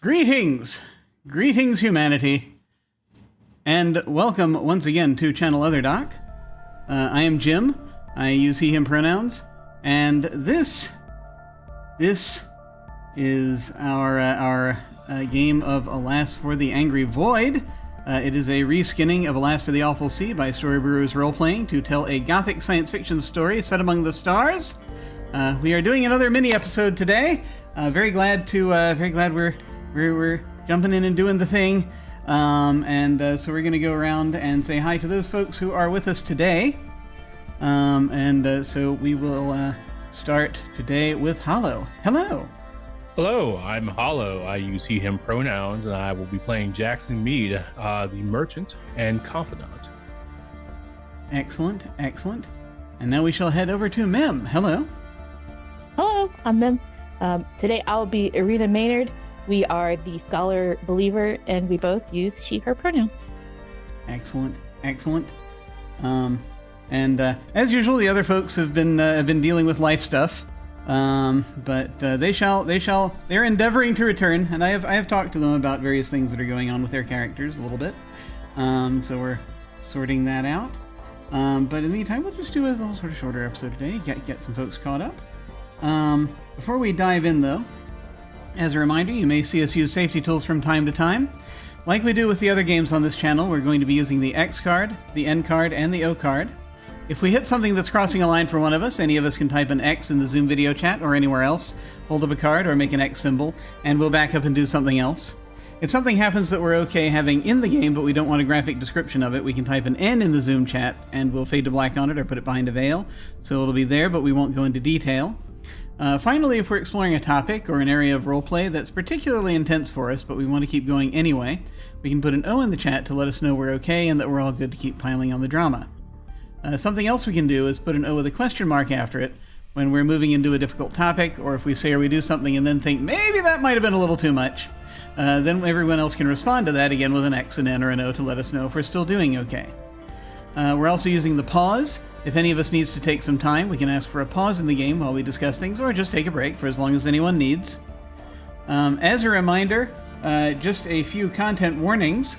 Greetings! Greetings, humanity. And welcome once again to Channel Other Doc. I am Jim. I use he, him pronouns. And this is our game of Alas for the Angry Void. It is a reskinning of Alas for the Awful Sea by Storybrewers Roleplaying to tell a gothic science fiction story set among the stars. We are doing another mini episode today. Very glad we're jumping in and doing the thing. So we're going to go around and say hi to those folks who are with us today. So we will start today with Hollow. Hello. Hello, I'm Hollow. I use he, him pronouns, and I will be playing Jackson Mead, the merchant and confidant. Excellent, excellent. And now we shall head over to Mem. Hello. Hello, I'm Mem. Today I'll be Irina Maynard. We are the scholar believer, and we both use she, her pronouns. Excellent, excellent. As usual, the other folks have been dealing with life stuff. But they're endeavoring to return, and I have talked to them about various things that are going on with their characters a little bit. So we're sorting that out. But in the meantime, we'll just do a little sort of shorter episode today, get some folks caught up. Before we dive in, though, as a reminder, you may see us use safety tools from time to time. Like we do with the other games on this channel, we're going to be using the X card, the N card, and the O card. If we hit something that's crossing a line for one of us, any of us can type an X in the Zoom video chat or anywhere else, hold up a card or make an X symbol, and we'll back up and do something else. If something happens that we're okay having in the game, but we don't want a graphic description of it, we can type an N in the Zoom chat, and we'll fade to black on it or put it behind a veil. So it'll be there, but we won't go into detail. Finally, if we're exploring a topic or an area of roleplay that's particularly intense for us, but we want to keep going anyway, we can put an O in the chat to let us know we're okay and that we're all good to keep piling on the drama. Something else we can do is put an O with a question mark after it when we're moving into a difficult topic, or if we say or we do something and then think, maybe that might have been a little too much. Then everyone else can respond to that again with an X, an N, or an O to let us know if we're still doing okay. We're also using the pause. If any of us needs to take some time, we can ask for a pause in the game while we discuss things, or just take a break for as long as anyone needs. As a reminder, just a few content warnings.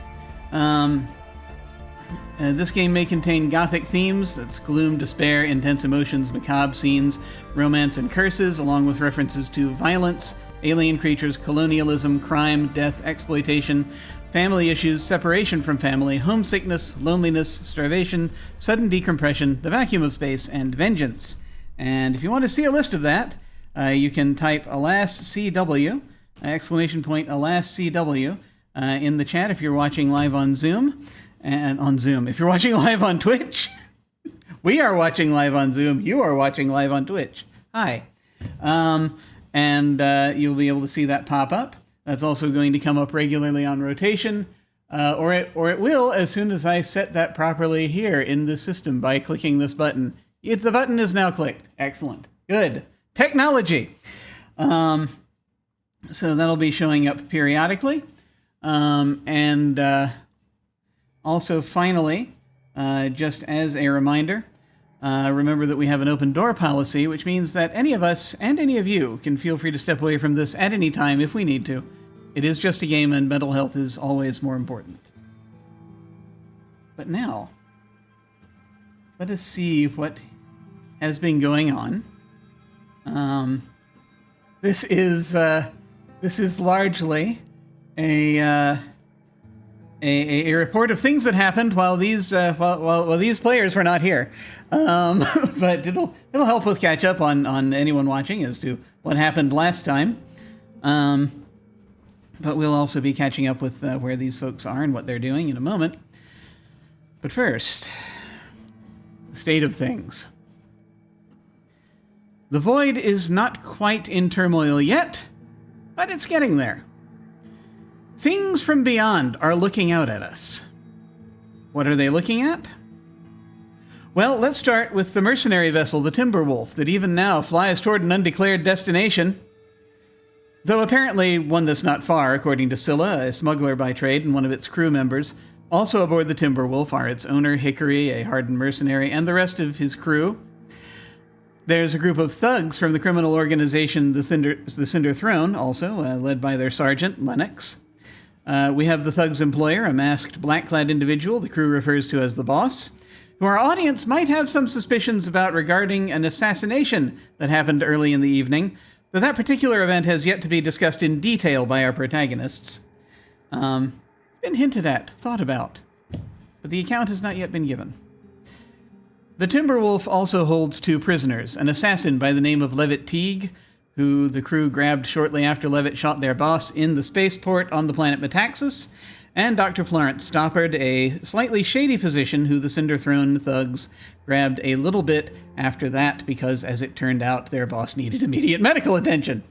This game may contain gothic themes, that's gloom, despair, intense emotions, macabre scenes, romance, and curses, along with references to violence, alien creatures, colonialism, crime, death, exploitation, family issues, separation from family, homesickness, loneliness, starvation, sudden decompression, the vacuum of space, and vengeance. And if you want to see a list of that, you can type AlasCW, exclamation point AlasCW, in the chat if you're watching live on Zoom. And on Zoom. If you're watching live on Twitch, we are watching live on Zoom. You are watching live on Twitch. Hi. You'll be able to see that pop up. That's also going to come up regularly on rotation, or it will as soon as I set that properly here in the system by clicking this button. The button is now clicked. Excellent. Good. Technology. So that'll be showing up periodically. Also, finally, just as a reminder, remember that we have an open door policy, which means that any of us and any of you can feel free to step away from this at any time if we need to. It is just a game, and mental health is always more important. But now, let us see what has been going on. This is largely a report of things that happened while these players were not here, but it'll help with catch up on anyone watching as to what happened last time. But we'll also be catching up with where these folks are and what they're doing in a moment. But first, the state of things. The void is not quite in turmoil yet, but it's getting there. Things from beyond are looking out at us. What are they looking at? Well, let's start with the mercenary vessel, the Timberwolf, that even now flies toward an undeclared destination. Though apparently one that's not far, according to Scylla, a smuggler by trade and one of its crew members. Also aboard the Timberwolf are its owner, Hickory, a hardened mercenary, and the rest of his crew. There's a group of thugs from the criminal organization the Cinder Throne, also led by their sergeant, Lennox. We have the thug's employer, a masked black-clad individual the crew refers to as the boss, who our audience might have some suspicions about regarding an assassination that happened early in the evening, though that particular event has yet to be discussed in detail by our protagonists. Been hinted at, thought about, but the account has not yet been given. The Timberwolf also holds 2 prisoners, an assassin by the name of Levitt Teague, who the crew grabbed shortly after Levitt shot their boss in the spaceport on the planet Metaxas, and Dr. Florence Stoppard, a slightly shady physician who the Cinder Throne thugs grabbed a little bit after that because, as it turned out, their boss needed immediate medical attention.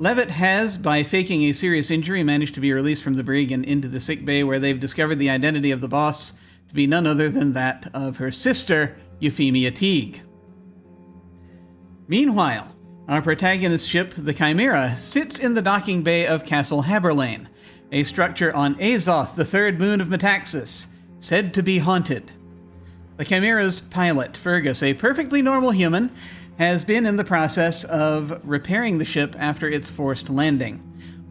Levitt has, by faking a serious injury, managed to be released from the brig and into the sickbay, where they've discovered the identity of the boss to be none other than that of her sister, Euphemia Teague. Meanwhile, our protagonist ship, the Chimera, sits in the docking bay of Castle Haberlane, a structure on Azoth, the third moon of Metaxas, said to be haunted. The Chimera's pilot, Fergus, a perfectly normal human, has been in the process of repairing the ship after its forced landing.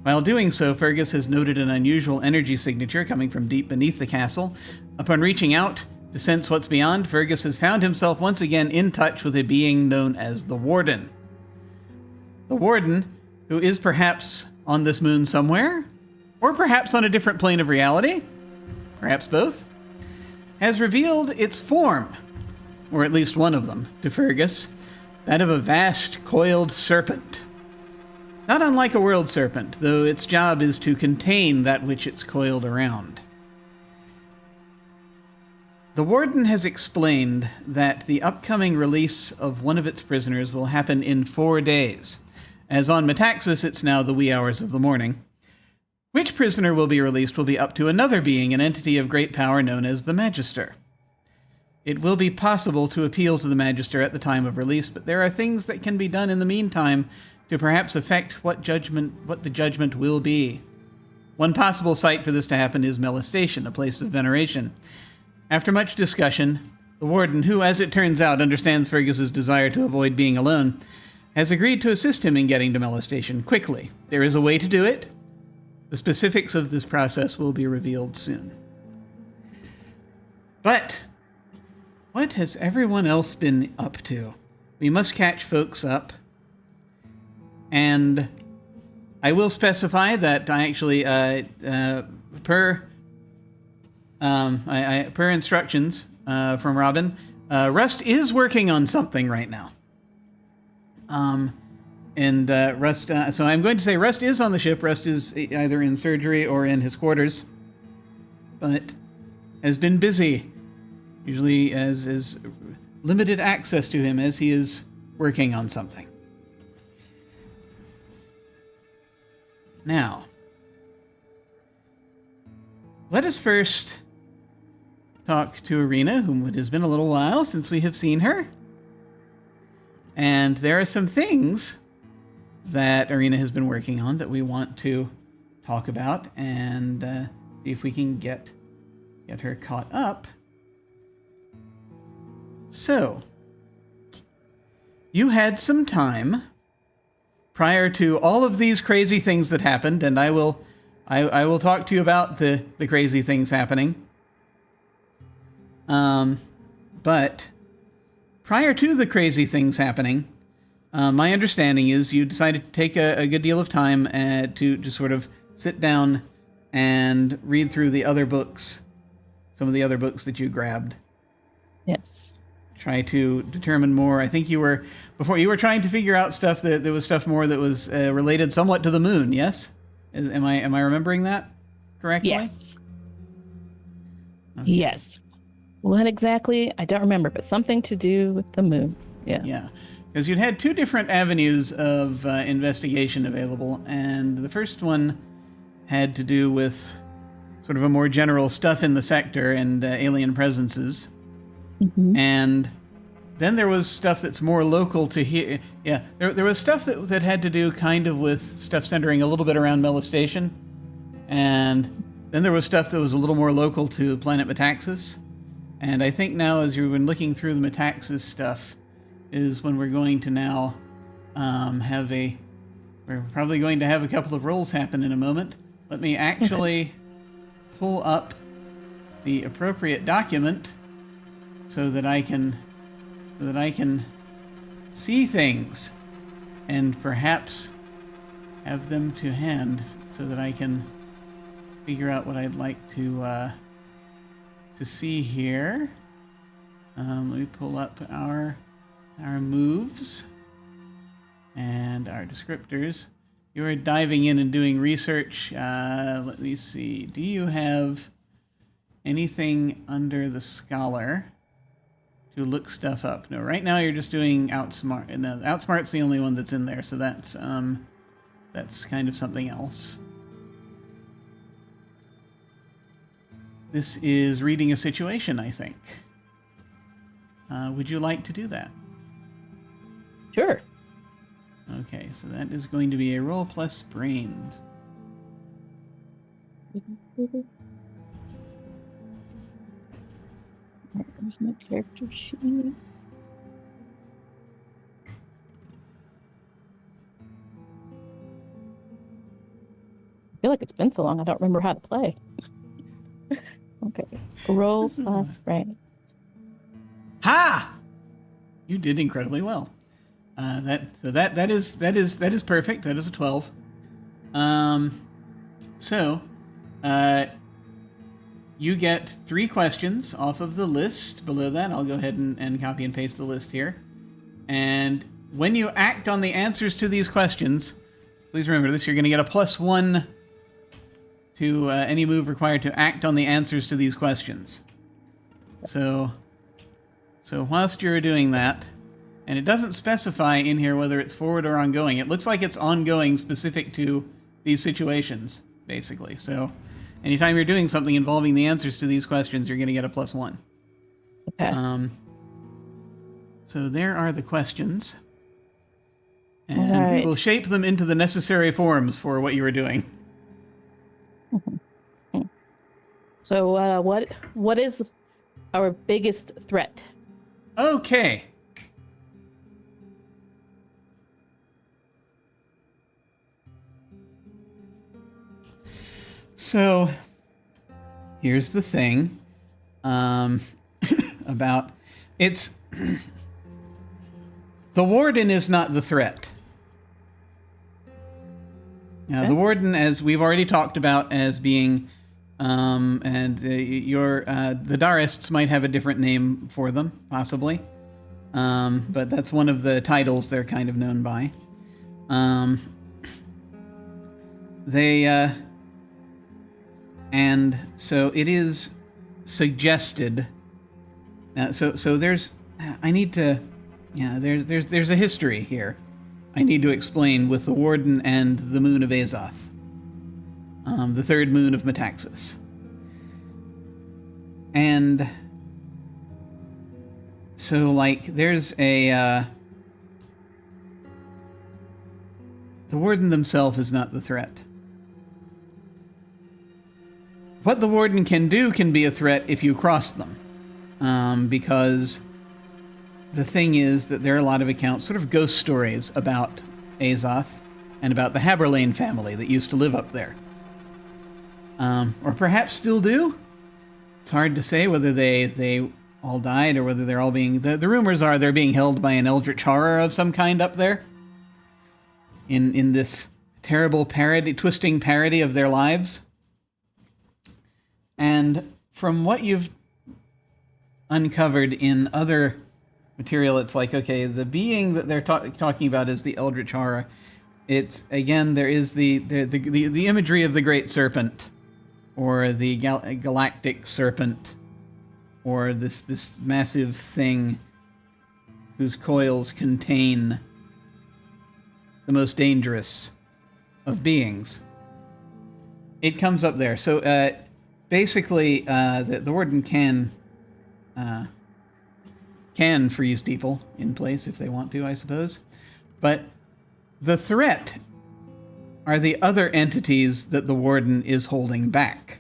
While doing so, Fergus has noted an unusual energy signature coming from deep beneath the castle. Upon reaching out to sense what's beyond, Fergus has found himself once again in touch with a being known as the Warden. The Warden, who is perhaps on this moon somewhere, or perhaps on a different plane of reality, perhaps both, has revealed its form, or at least one of them, to Fergus, that of a vast, coiled serpent. Not unlike a world serpent, though its job is to contain that which it's coiled around. The Warden has explained that the upcoming release of one of its prisoners will happen in 4 days, as on Metaxas it's now the wee hours of the morning. Which prisoner will be released will be up to another being, an entity of great power known as the Magister. It will be possible to appeal to the Magister at the time of release, but there are things that can be done in the meantime to perhaps affect what the judgment will be. One possible site for this to happen is Mela Station, a place of veneration. After much discussion, the Warden, who, as it turns out, understands Fergus's desire to avoid being alone, has agreed to assist him in getting to Mela Station quickly. There is a way to do it. The specifics of this process will be revealed soon. But what has everyone else been up to? We must catch folks up. And I will specify that I actually, per instructions from Robin, Rust is working on something right now. Rust, so I'm going to say Rust is on the ship. Rust is either in surgery or in his quarters, but has been busy, usually as limited access to him as he is working on something. Now, let us first talk to Irina, whom it has been a little while since we have seen her. And there are some things that Irina has been working on that we want to talk about and see if we can get her caught up. So, you had some time prior to all of these crazy things that happened, and I will talk to you about the crazy things happening. But prior to the crazy things happening, my understanding is you decided to take a good deal of time to sort of sit down and read through the other books, some of the other books that you grabbed. Yes. Try to determine more. I think you were trying to figure out stuff that there was stuff more that was related somewhat to the moon. Yes, am I remembering that correctly? Yes. Okay. Yes. What exactly? I don't remember, but something to do with the moon. Yes. Yeah, because you'd had 2 different avenues of investigation available, and the first one had to do with sort of a more general stuff in the sector and alien presences. Mm-hmm. And then there was stuff that's more local to here. Yeah, there was stuff that had to do kind of with stuff centering a little bit around Mela Station. And then there was stuff that was a little more local to planet Metaxas. And I think now, as you've been looking through the Metaxas stuff, is when we're going to now we're probably going to have a couple of rolls happen in a moment. Let me actually pull up the appropriate document so that I can see things and perhaps have them to hand so that I can figure out what I'd like to see here. Let me pull up our moves and our descriptors. You are diving in and doing research. Let me see. Do you have anything under the scholar to look stuff up? No, right now you're just doing outsmart, and the outsmart's the only one that's in there, so that's kind of something else. This is reading a situation, I think. Would you like to do that? Sure. Okay, so that is going to be a roll plus brains. Where's my character sheet? I feel like it's been so long I don't remember how to play. Okay. Roll plus brains. Ha! You did incredibly well. That is perfect. That is a 12. You get 3 questions off of the list below that. I'll go ahead and copy and paste the list here. And when you act on the answers to these questions, please remember this, you're going to get a +1 to any move required to act on the answers to these questions. So whilst you're doing that, and it doesn't specify in here whether it's forward or ongoing. It looks like it's ongoing specific to these situations, basically. So anytime you're doing something involving the answers to these questions, you're going to get a +1. Okay. So there are the questions. And right. we will shape them into the necessary forms for what you were doing. So what is our biggest threat? Okay. So, here's the thing about it's the warden is not the threat. Now, the warden, as we've already talked about, as being and the Darists might have a different name for them, possibly, but that's one of the titles they're kind of known by. And so it is suggested. So there's, I need to, there's a history here. I need to explain with the Warden and the Moon of Azoth, the third moon of Metaxas, and so there's a the Warden themselves is not the threat. What the Warden can do can be a threat if you cross them. Because the thing is that there are a lot of accounts, sort of ghost stories about Azoth and about the Haberlane family that used to live up there. Or perhaps still do. It's hard to say whether they all died or whether they're all being... The rumors are they're being held by an eldritch horror of some kind up there. In this terrible twisting parody of their lives. And from what you've uncovered in other material, it's like, okay, the being that they're talking about is the Eldritch Horror. It's, again, there is the imagery of the Great Serpent, or the Galactic Serpent, or this massive thing whose coils contain the most dangerous of beings. It comes up there. So, basically, the Warden can freeze people in place if they want to, I suppose. But the threat are the other entities that the Warden is holding back.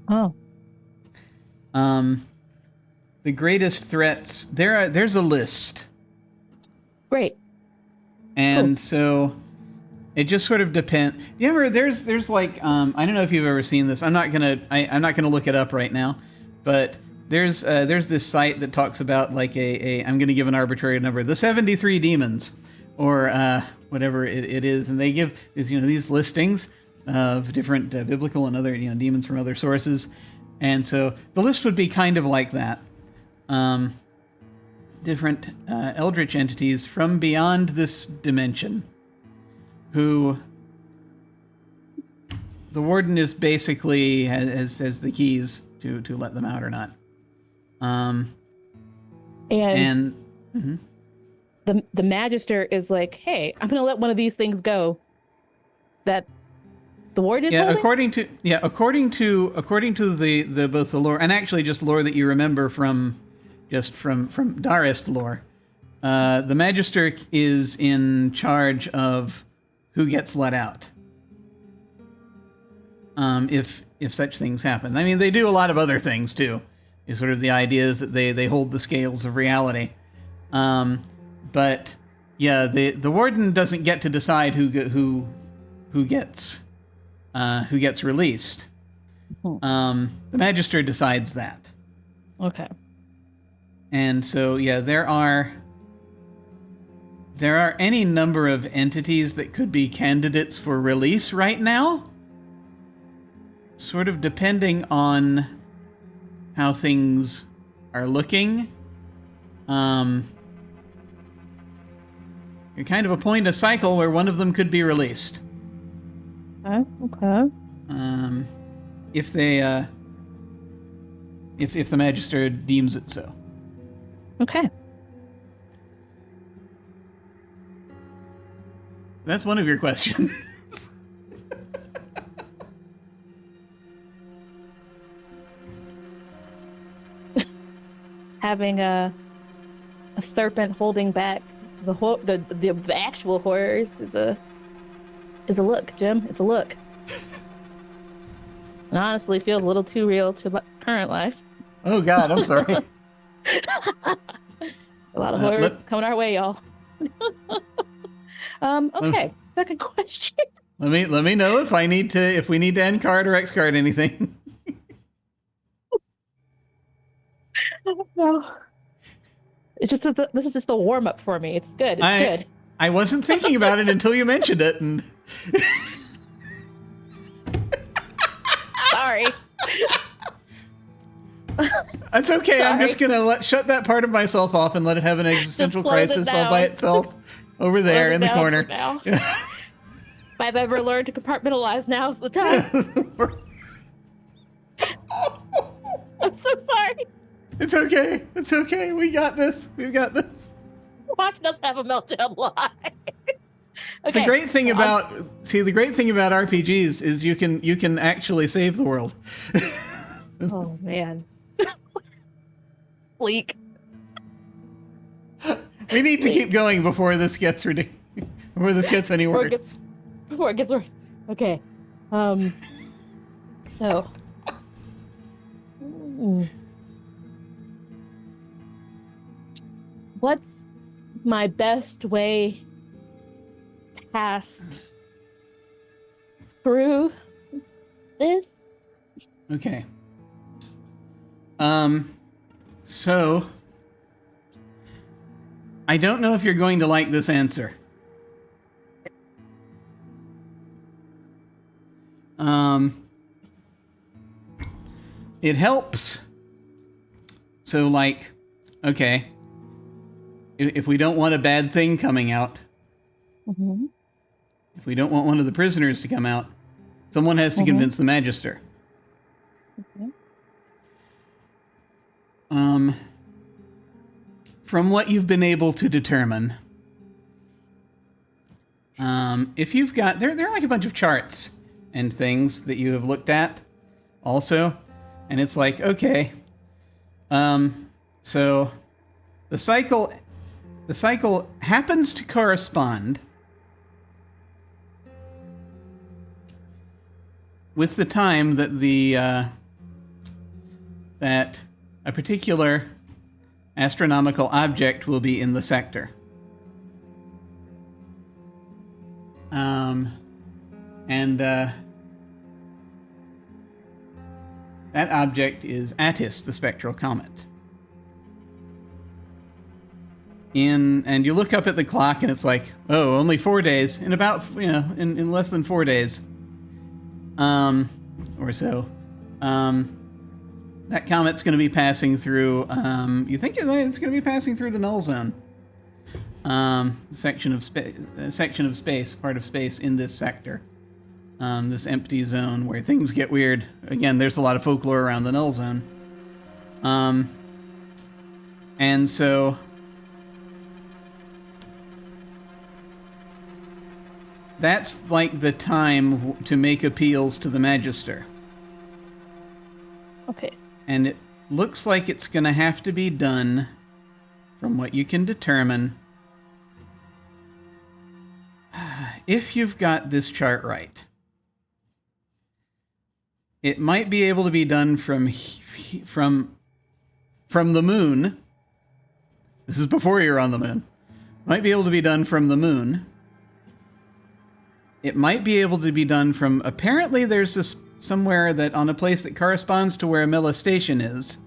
Oh. The greatest threats... There's a list Great. And so it just sort of depends. You remember there's like I don't know if you've ever seen this. I'm not gonna look it up right now, but there's this site that talks about like I'm gonna give an arbitrary number, the 73 demons, or whatever it is, and they give these listings of different biblical and other demons from other sources, and so the list would be kind of like that. Different eldritch entities from beyond this dimension, who the warden is basically has the keys to let them out or not. The magister is like, hey, I'm gonna let one of these things go that the warden is holding? according to the both the lore and actually just lore that you remember from Darist lore, the magister is in charge of who gets let out. If such things happen. I mean, they do a lot of other things too. Is sort of the idea is that they hold the scales of reality. But yeah, the warden doesn't get to decide who gets released. The magister decides that. Okay. And so yeah, there are any number of entities that could be candidates for release right now, sort of depending on how things are looking. You're kind of a point a cycle where one of them could be released. Okay. If they if the magister deems it so. Okay. That's one of your questions. Having a serpent holding back the actual horrors is a look, Jim. It's a look. And honestly feels a little too real to current life. Oh God, I'm sorry. A lot of horrors coming our way, y'all. Okay. Second question. Let me know if we need to end card or X card anything. No. It's just this is just a warm up for me. It's good. It's good. I wasn't thinking about it until you mentioned it, and sorry. That's okay. Sorry. I'm just gonna shut that part of myself off and let it have an existential crisis all by itself over there in the corner. If I've ever learned to compartmentalize, now's the time. I'm so sorry. It's okay. It's okay. We got this. We've got this. Watching us have a meltdown live. Okay. The great thing about RPGs is you can actually save the world. Oh man. Bleak. We need to keep going before this gets ridiculous. Before this gets any worse. Before it gets worse. Okay. So. What's my best way past through this? Okay. So I don't know if you're going to like this answer. It helps. So like, okay, if we don't want a bad thing coming out, if we don't want one of the prisoners to come out, someone has to convince the magister. From what you've been able to determine, if you've got, there are like a bunch of charts and things that you have looked at also, and it's like, okay, so the cycle happens to correspond with the time that that a particular astronomical object will be in the sector. And that object is Attis, the spectral comet. And you look up at the clock and it's like, oh, only 4 days. In about, in less than 4 days. Or so. That comet's going to be passing through, you think it's going to be passing through the null zone. Section of space, part of space in this sector. This empty zone where things get weird. Again, there's a lot of folklore around the null zone. And so that's like the time to make appeals to the Magister. Okay. And it looks like it's going to have to be done, from what you can determine, if you've got this chart right. It might be able to be done from the moon. This is before you're on the moon. Might be able to be done from the moon. It might be able to be done from... Apparently there's this somewhere that on a place that corresponds to where Milla Station is.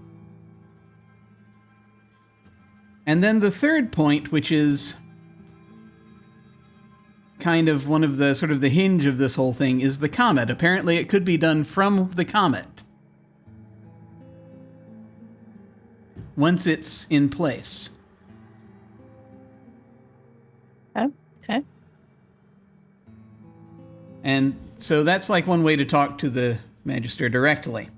And then the third point, which is kind of one of the sort of the hinge of this whole thing, is the comet. Apparently it could be done from the comet once it's in place. Okay. And so that's like one way to talk to the Magister directly.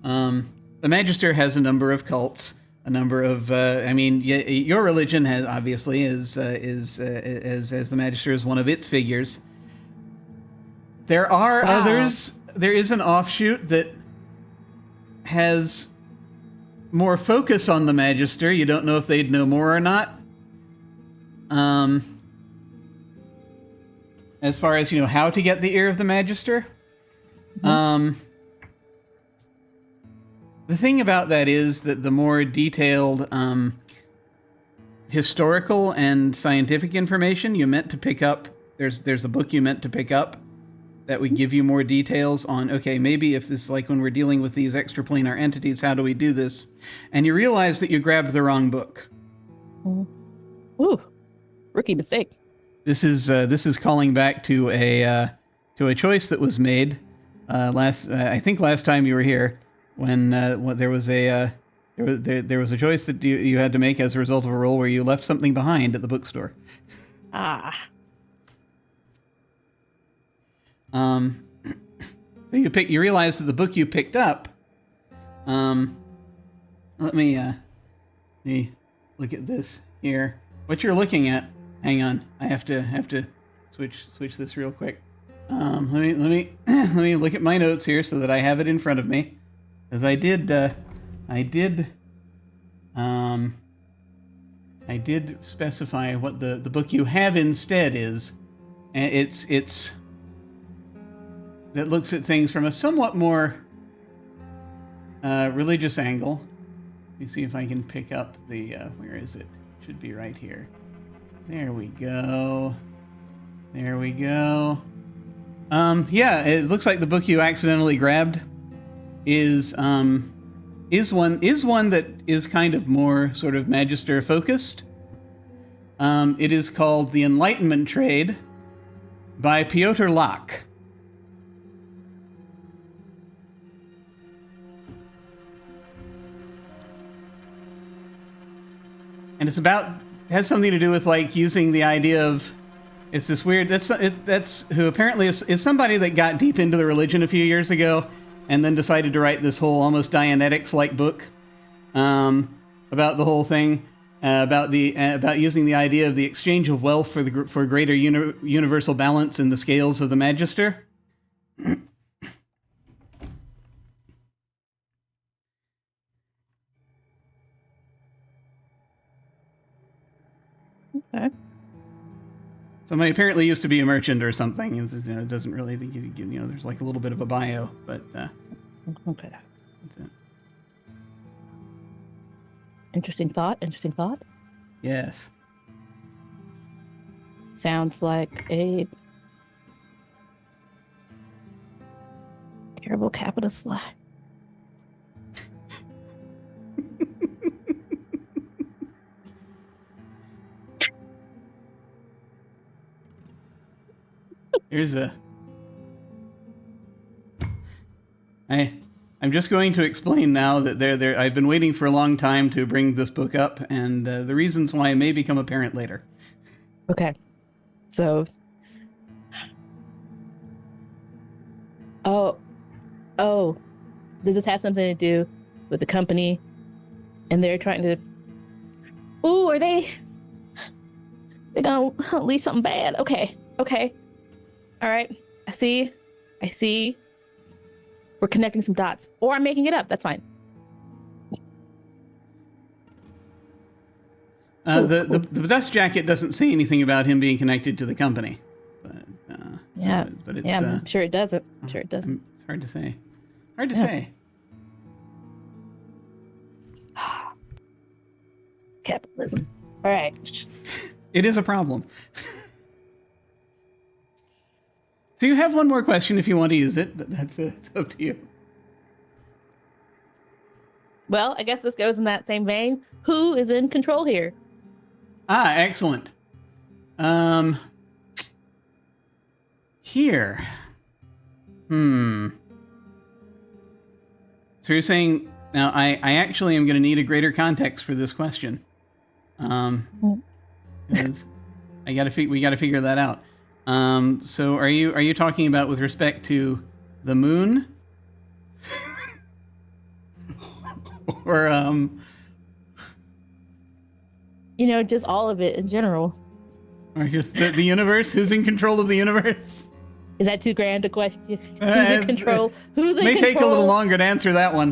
The Magister has a number of cults, a number of, your religion has obviously is as the Magister is one of its figures. There are others. There is an offshoot that has more focus on the Magister. You don't know if they'd know more or not. As far as, how to get the ear of the Magister. Mm-hmm. The thing about that is that the more detailed historical and scientific information you meant to pick up, there's a book you meant to pick up that would give you more details on, okay, maybe if this is like when we're dealing with these extraplanar entities, how do we do this? And you realize that you grabbed the wrong book. Ooh, rookie mistake. This is calling back to a choice that was made I think last time you were here, when there was a choice that you had to make as a result of a roll where you left something behind at the bookstore. So you realize that the book you picked up. Let me look at this here. What you're looking at? Hang on, I have to switch this real quick. Let me look at my notes here so that I have it in front of me, because I did specify what the book you have instead is. And it's that looks at things from a somewhat more religious angle. Let me see if I can pick up the where is it? It should be right here. There we go. Yeah, it looks like the book you accidentally grabbed is one that is kind of more sort of Magister focused. It is called The Enlightenment Trade by Piotr Locke. And has something to do with like using the idea of, it's this weird, that's who apparently is somebody that got deep into the religion a few years ago and then decided to write this whole almost Dianetics-like book about the whole thing, about using the idea of the exchange of wealth for greater universal balance in the scales of the Magister. Okay. Somebody apparently used to be a merchant or something. It doesn't really, there's like a little bit of a bio, but okay. That's it. Interesting thought. Yes. Sounds like a Terrible capitalist lie. I'm just going to explain now that I've been waiting for a long time to bring this book up, and the reasons why may become apparent later. Okay. So... Oh, does this have something to do with the company? And they're trying to... Ooh, are they... They're gonna leave something bad. Okay. All right. I see. We're connecting some dots. Or I'm making it up. That's fine. The dust jacket doesn't say anything about him being connected to the company. But it's, I'm sure it doesn't. It's hard to say. Say. Capitalism. All right. It is a problem. So you have one more question if you want to use it, but that's it's up to you. Well, I guess this goes in that same vein. Who is in control here? Excellent. Here. So you're saying now I actually am going to need a greater context for this question. Because we got to figure that out. So are you talking about with respect to the moon? Or just all of it in general. Or just the universe? Who's in control of the universe? Is that too grand a question? Who's in control? May take a little longer to answer that one.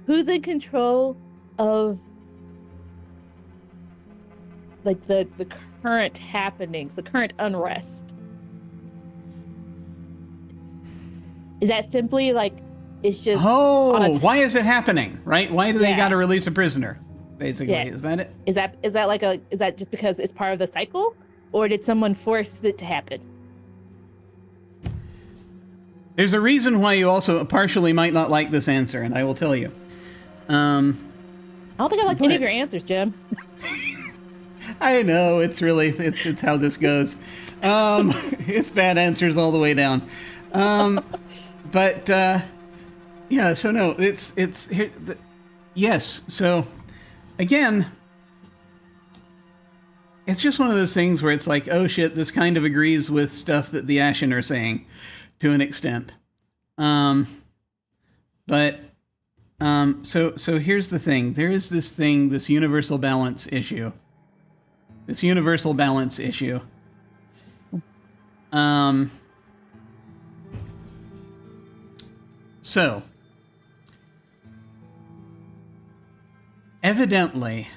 Who's in control of like the current happenings, the current unrest? Is that simply like it's just why is it happening? Right? Why do they got to release a prisoner? Basically, yes. Is that it? Is that just because it's part of the cycle, or did someone force it to happen? There's a reason why you also partially might not like this answer, and I will tell you. I don't think I like any of your answers, Jim. I know it's how this goes. It's bad answers all the way down. But yeah. So no, it's here. Yes. So again, it's just one of those things where it's like, oh shit, this kind of agrees with stuff that the Ashen are saying to an extent. So here's the thing. There is this universal balance issue. So evidently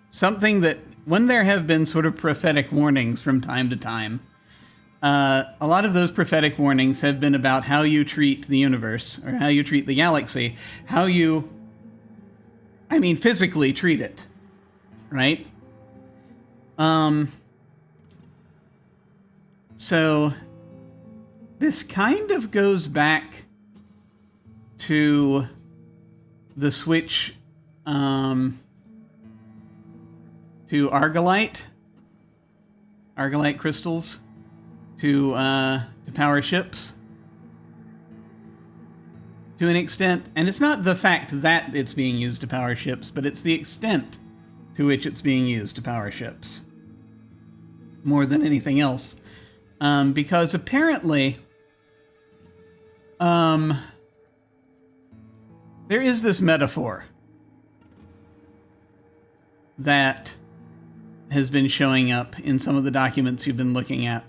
something that when there have been sort of prophetic warnings from time to time, a lot of those prophetic warnings have been about how you treat the universe or how you treat the galaxy, how you, physically treat it, right? So this kind of goes back to the switch to argolite crystals to power ships to an extent. And it's not the fact that it's being used to power ships, but it's the extent to which it's being used to power ships more than anything else. Because apparently there is this metaphor that has been showing up in some of the documents you've been looking at,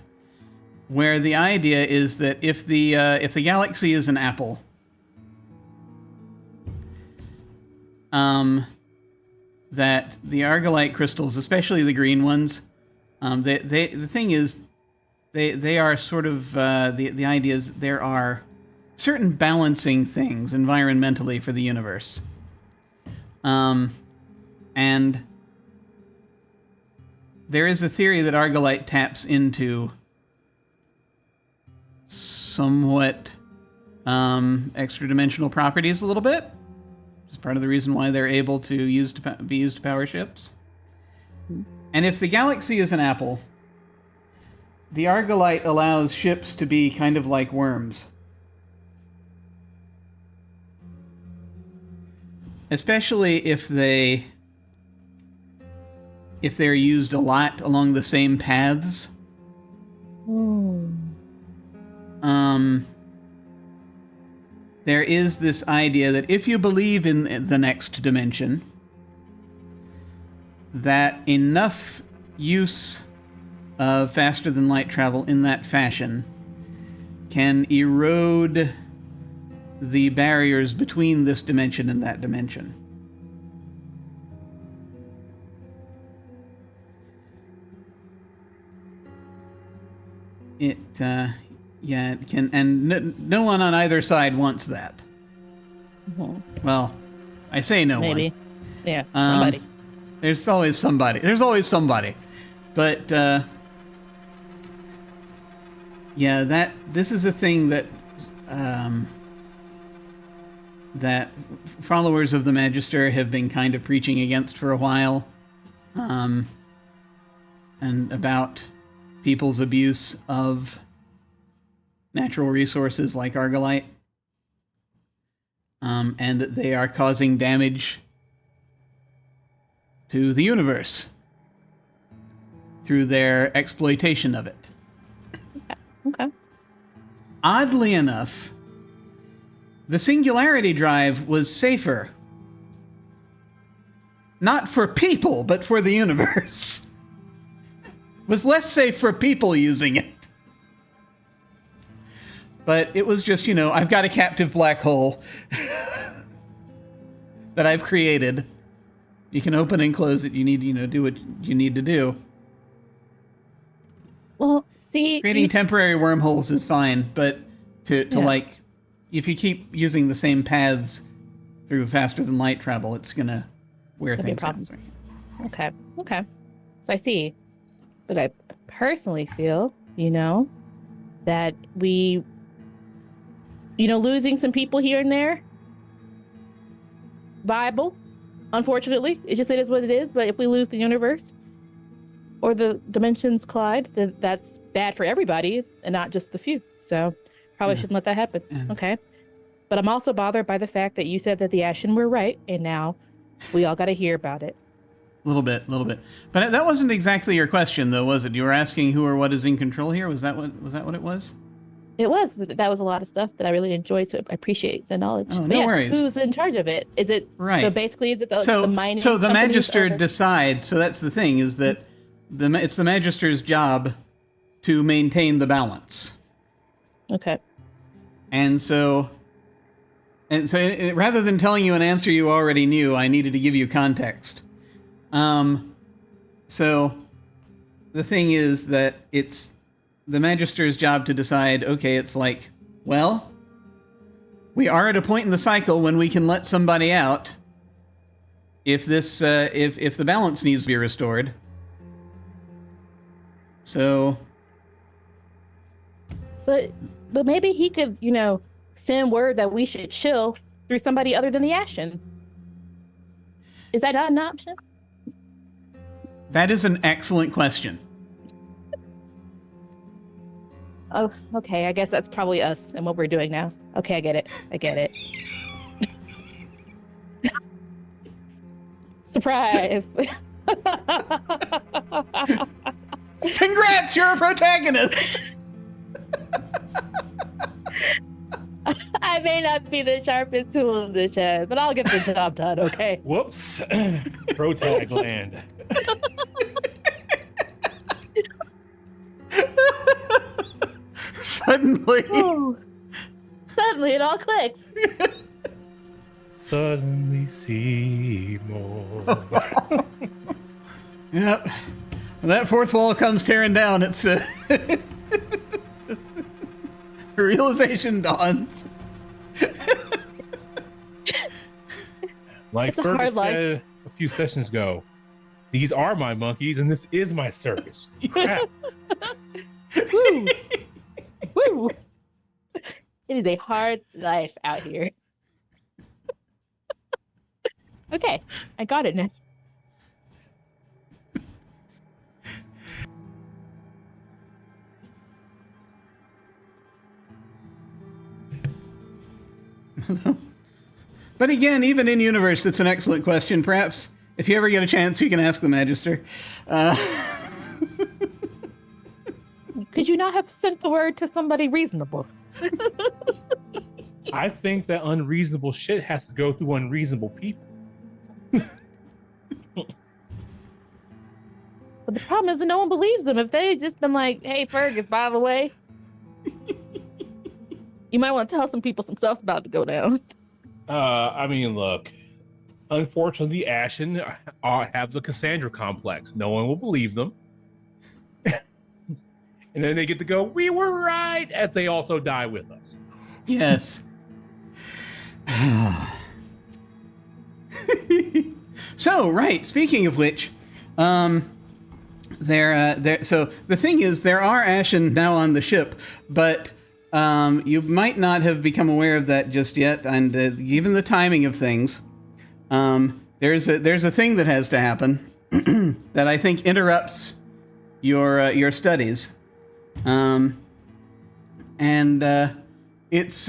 where the idea is that if the galaxy is an apple, that the argolite crystals, especially the green ones, the thing is, they are sort of the idea is there are certain balancing things environmentally for the universe, and there is a theory that argolite taps into somewhat extra dimensional properties a little bit. It's part of the reason why they're able to be used to power ships. And if the galaxy is an apple, the Argolite allows ships to be kind of like worms. Especially if they're used a lot along the same paths. There is this idea that if you believe in the next dimension, that enough use of faster than light travel in that fashion can erode the barriers between this dimension and that dimension. It can, and no one on either side wants that. Mm-hmm. Well, I say no one. Maybe. Yeah, somebody. There's always somebody. But, this is a thing that, that followers of the Magister have been kind of preaching against for a while. And about people's abuse of natural resources like Argolite. And that they are causing damage to the universe through their exploitation of it. Okay. Oddly enough, the Singularity Drive was safer. Not for people, but for the universe. Was less safe for people using it. But it was just, I've got a captive black hole that I've created. You can open and close it. You need, do what you need to do. Well, see... Creating temporary wormholes is fine, but if you keep using the same paths through faster than light travel, it's going to wear things down. Okay. So I see. But I personally feel, that we... losing some people here and there, viable. Unfortunately, it is what it is. But if we lose the universe or the dimensions collide, then that's bad for everybody and not just the few. So probably shouldn't let that happen. Okay. But I'm also bothered by the fact that you said that the Ashen were right, and now we all got to hear about it. A little bit. But that wasn't exactly your question, though, was it? You were asking who or what is in control here? Was that what it was? It was. That was a lot of stuff that I really enjoyed, so I appreciate the knowledge. Oh, no worries. Who's in charge of it? Is it... Right. So basically, is it the mining... So the Magister decides, so that's the thing, is that it's the Magister's job to maintain the balance. Okay. And so rather than telling you an answer you already knew, I needed to give you context. So the thing is that it's the Magister's job to decide, okay, it's like, well, we are at a point in the cycle when we can let somebody out if this, if the balance needs to be restored. So. But maybe he could, send word that we should chill through somebody other than the Ashen. Is that not an option? That is an excellent question. Oh, okay. I guess that's probably us and what we're doing now. Okay, I get it. Surprise! Congrats, you're a protagonist! I may not be the sharpest tool in the shed, but I'll get the job done, okay? Whoops. Protag land. Suddenly it all clicks. Suddenly see more. Yep. When that fourth wall comes tearing down, it's the realization dawns. Like Fergus said a few sessions ago, these are my monkeys and this is my circus. Crap. Woo! Woo! It is a hard life out here. Okay, I got it now. But again, even in universe, that's an excellent question. Perhaps if you ever get a chance, you can ask the Magister. Could you not have sent the word to somebody reasonable? I think that unreasonable shit has to go through unreasonable people. But the problem is that no one believes them. If they had just been like, hey, Fergus, by the way, you might want to tell some people some stuff's about to go down. I mean, look, unfortunately, Ashen have the Cassandra complex. No one will believe them. And then they get to go, we were right, as they also die with us. Yes. So, right, speaking of which, so the thing is, there are Ashen now on the ship, but you might not have become aware of that just yet, and given the timing of things, there's a thing that has to happen that I think interrupts your studies, and it's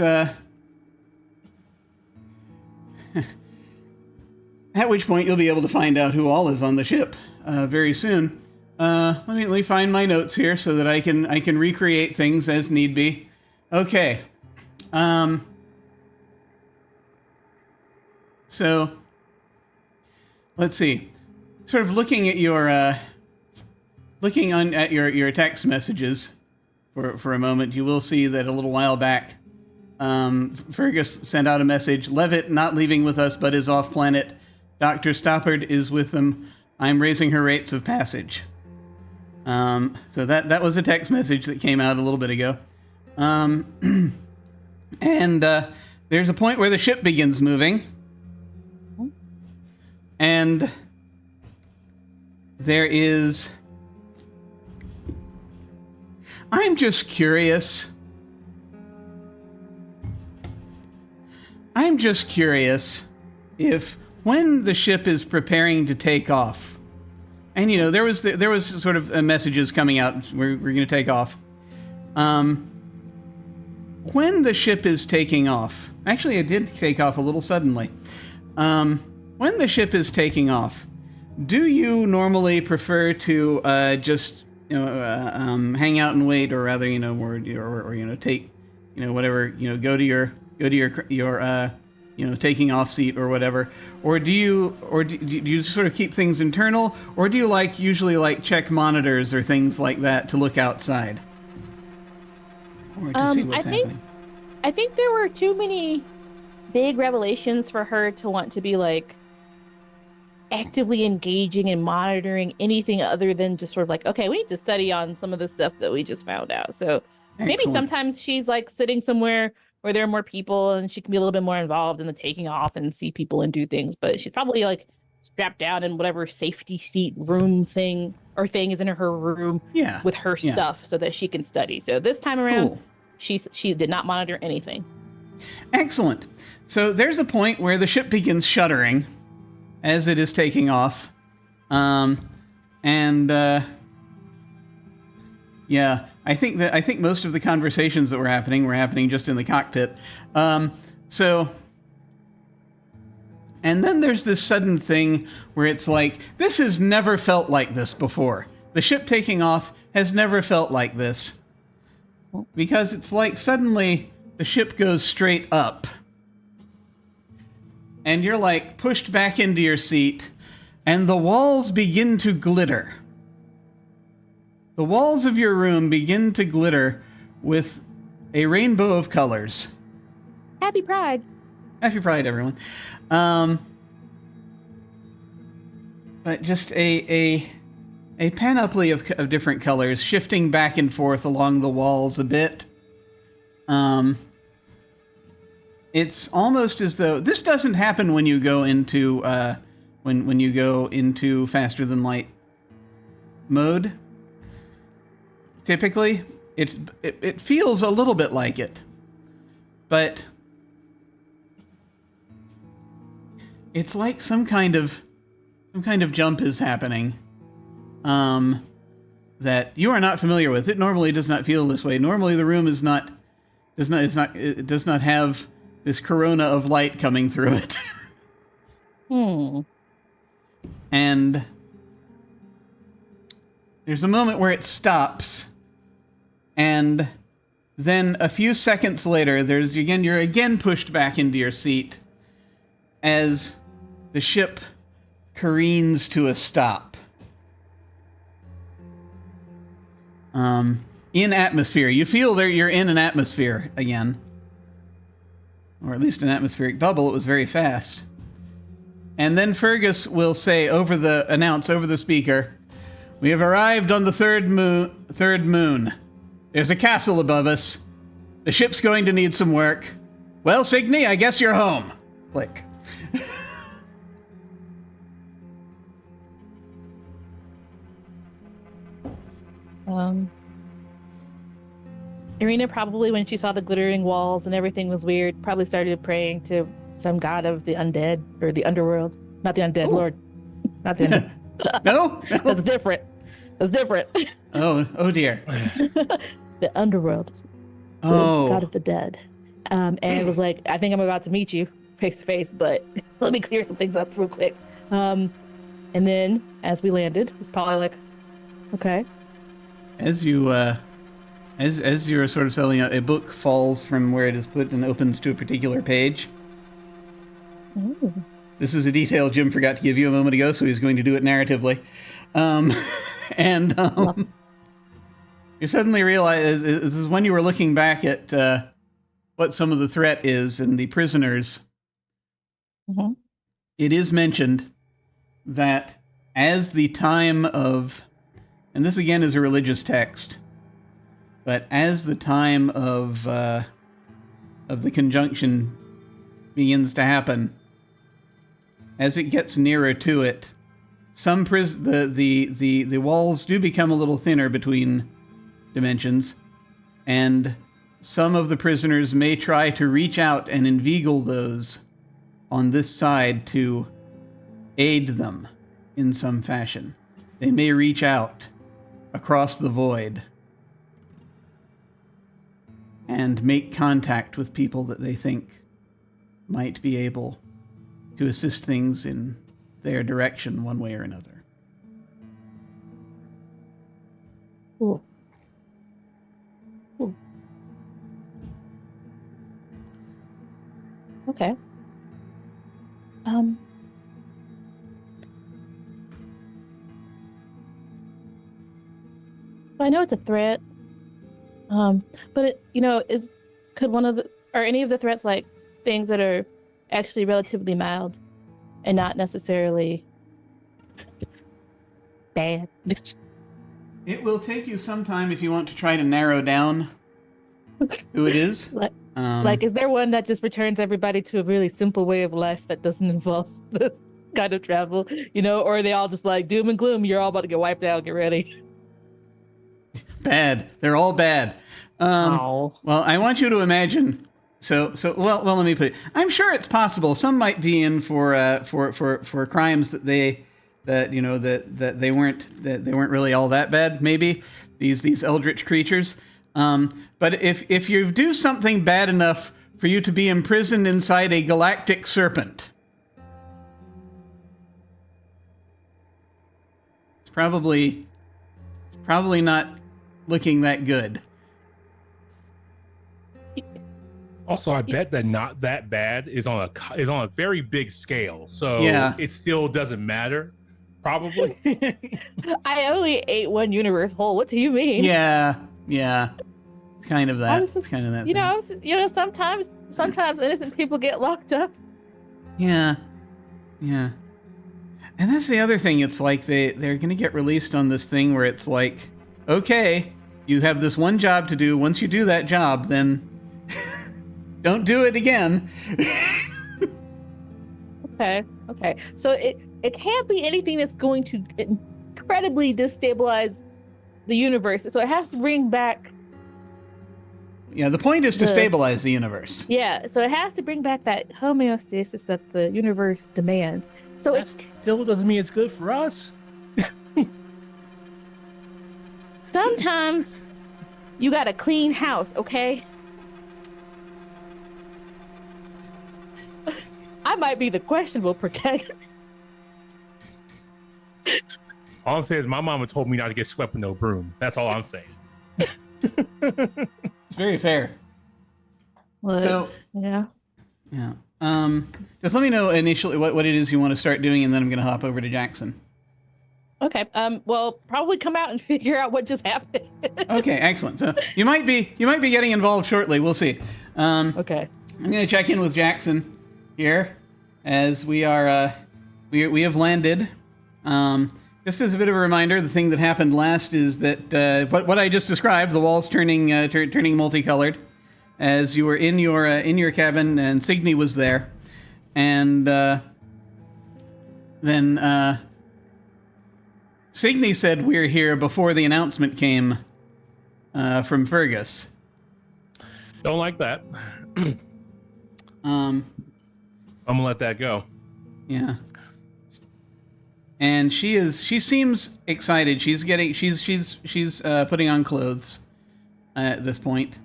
at which point you'll be able to find out who all is on the ship very soon. Let me find my notes here so that I can recreate things as need be. Okay. So let's see. Sort of looking at your your text messages for a moment, you will see that a little while back, Fergus sent out a message. Levitt not leaving with us, but is off planet. Dr. Stoppard is with them. I'm raising her rates of passage. So that was a text message that came out a little bit ago. And there's a point where the ship begins moving. And there is... I'm just curious. If when the ship is preparing to take off, and you know there was sort of messages coming out, we're going to take off. When the ship is taking off, actually it did take off a little suddenly. When the ship is taking off, do you normally prefer to just hang out and wait, or rather or take whatever, go to your taking off seat or whatever, or do you sort of keep things internal, or do you usually check monitors or things like that to look outside, or to see what's happening? I think there were too many big revelations for her to want to be actively engaging and monitoring anything other than just sort of okay, we need to study on some of the stuff that we just found out. So maybe sometimes she's sitting somewhere where there are more people and she can be a little bit more involved in the taking off and see people and do things, but she's probably strapped down in whatever safety seat room thing is in her room with her stuff so that she can study. So this time around, she did not monitor anything. Excellent. So there's a point where the ship begins shuddering as it is taking off. I think most of the conversations that were happening just in the cockpit. And then there's this sudden thing where it's this has never felt like this before. The ship taking off has never felt like this. Because it's suddenly the ship goes straight up. And you're pushed back into your seat, and the walls begin to glitter. The walls of your room begin to glitter with a rainbow of colors. Happy Pride. Happy Pride, everyone. But just a panoply of different colors shifting back and forth along the walls a bit. It's almost as though this doesn't happen when you go into when you go into faster than light mode. Typically, it feels a little bit like it, but it's like some kind of jump is happening that you are not familiar with. It normally does not feel this way. Normally the room does not have this corona of light coming through it. And there's a moment where it stops, and then a few seconds later, you're again pushed back into your seat as the ship careens to a stop. In atmosphere. You feel that you're in an atmosphere again. Or at least an atmospheric bubble. It was very fast. And then Fergus will announce over the speaker, "We have arrived on the third moon. There's a castle above us. The ship's going to need some work. Well, Signy, I guess you're home." Click. Irina probably, when she saw the glittering walls and everything was weird, probably started praying to some god of the undead or the underworld. Not the undead, Lord. Not the undead. No? That's different. Oh dear. The underworld. The god of the dead. And it was like, I think I'm about to meet you face to face, but let me clear some things up real quick. And then as we landed, it was probably like, okay. As you're sort of selling out, a book falls from where it is put and opens to a particular page. Ooh. This is a detail Jim forgot to give you a moment ago, so he's going to do it narratively. You suddenly realize, this is when you were looking back at what some of the threat is and the prisoners. Mm-hmm. It is mentioned that as the time of, and this again is a religious text, but as the time of the conjunction begins to happen, as it gets nearer to it, the walls do become a little thinner between dimensions, and some of the prisoners may try to reach out and inveigle those on this side to aid them in some fashion. They may reach out across the void and make contact with people that they think might be able to assist things in their direction one way or another. Cool. Cool. Okay. I know it's a threat. But it, are any of the threats like things that are actually relatively mild and not necessarily bad? It will take you some time if you want to try to narrow down who it is. Like, is there one that just returns everybody to a really simple way of life that doesn't involve this kind of travel, or are they all just like doom and gloom? You're all about to get wiped out. Get ready. Bad. They're all bad. Well, I want you to imagine. Well, let me put it. I'm sure it's possible. Some might be in for crimes that they weren't really all that bad. Maybe these eldritch creatures. But if you do something bad enough for you to be imprisoned inside a galactic serpent, it's probably not looking that good. Also, I bet that not that bad is on a very big scale, so yeah. It still doesn't matter. Probably. I only ate one universe whole. What do you mean? Yeah. Kind of that. It's kind of that. Sometimes innocent people get locked up. Yeah. And that's the other thing. It's like they're going to get released on this thing where it's like, okay, you have this one job to do. Once you do that job, then don't do it again. Okay. So it can't be anything that's going to incredibly destabilize the universe. So it has to bring back Yeah, the point is to stabilize the universe. Yeah, so it has to bring back that homeostasis that the universe demands. So that still doesn't mean it's good for us. Sometimes you gotta clean house, okay? I might be the questionable protector. All I'm saying is my mama told me not to get swept with no broom. That's all I'm saying. It's very fair. What? So yeah. Just let me know initially what it is you want to start doing, and then I'm going to hop over to Jackson. Okay. Well, probably come out and figure out what just happened. Okay, excellent. So you might be getting involved shortly. We'll see. Okay. I'm going to check in with Jackson here, as we are we have landed. Just as a bit of a reminder, the thing that happened last is that what I just described, the walls turning multicolored, as you were in your cabin, and Signy was there, and then Signy said we're here before the announcement came from Fergus. Don't like that. I'm gonna let that go. Yeah. And she seems excited. She's putting on clothes at this point.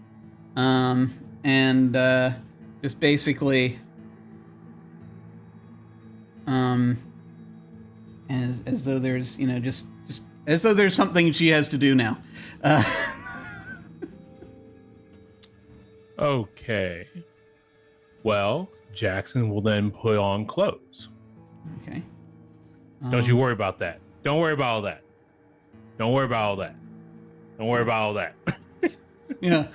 And just basically as though there's, just as though there's something she has to do now. Okay. Well, Jackson will then put on clothes. Okay. Don't you worry about that. Don't worry about all that. Don't worry about all that. Don't worry about all that. Yeah.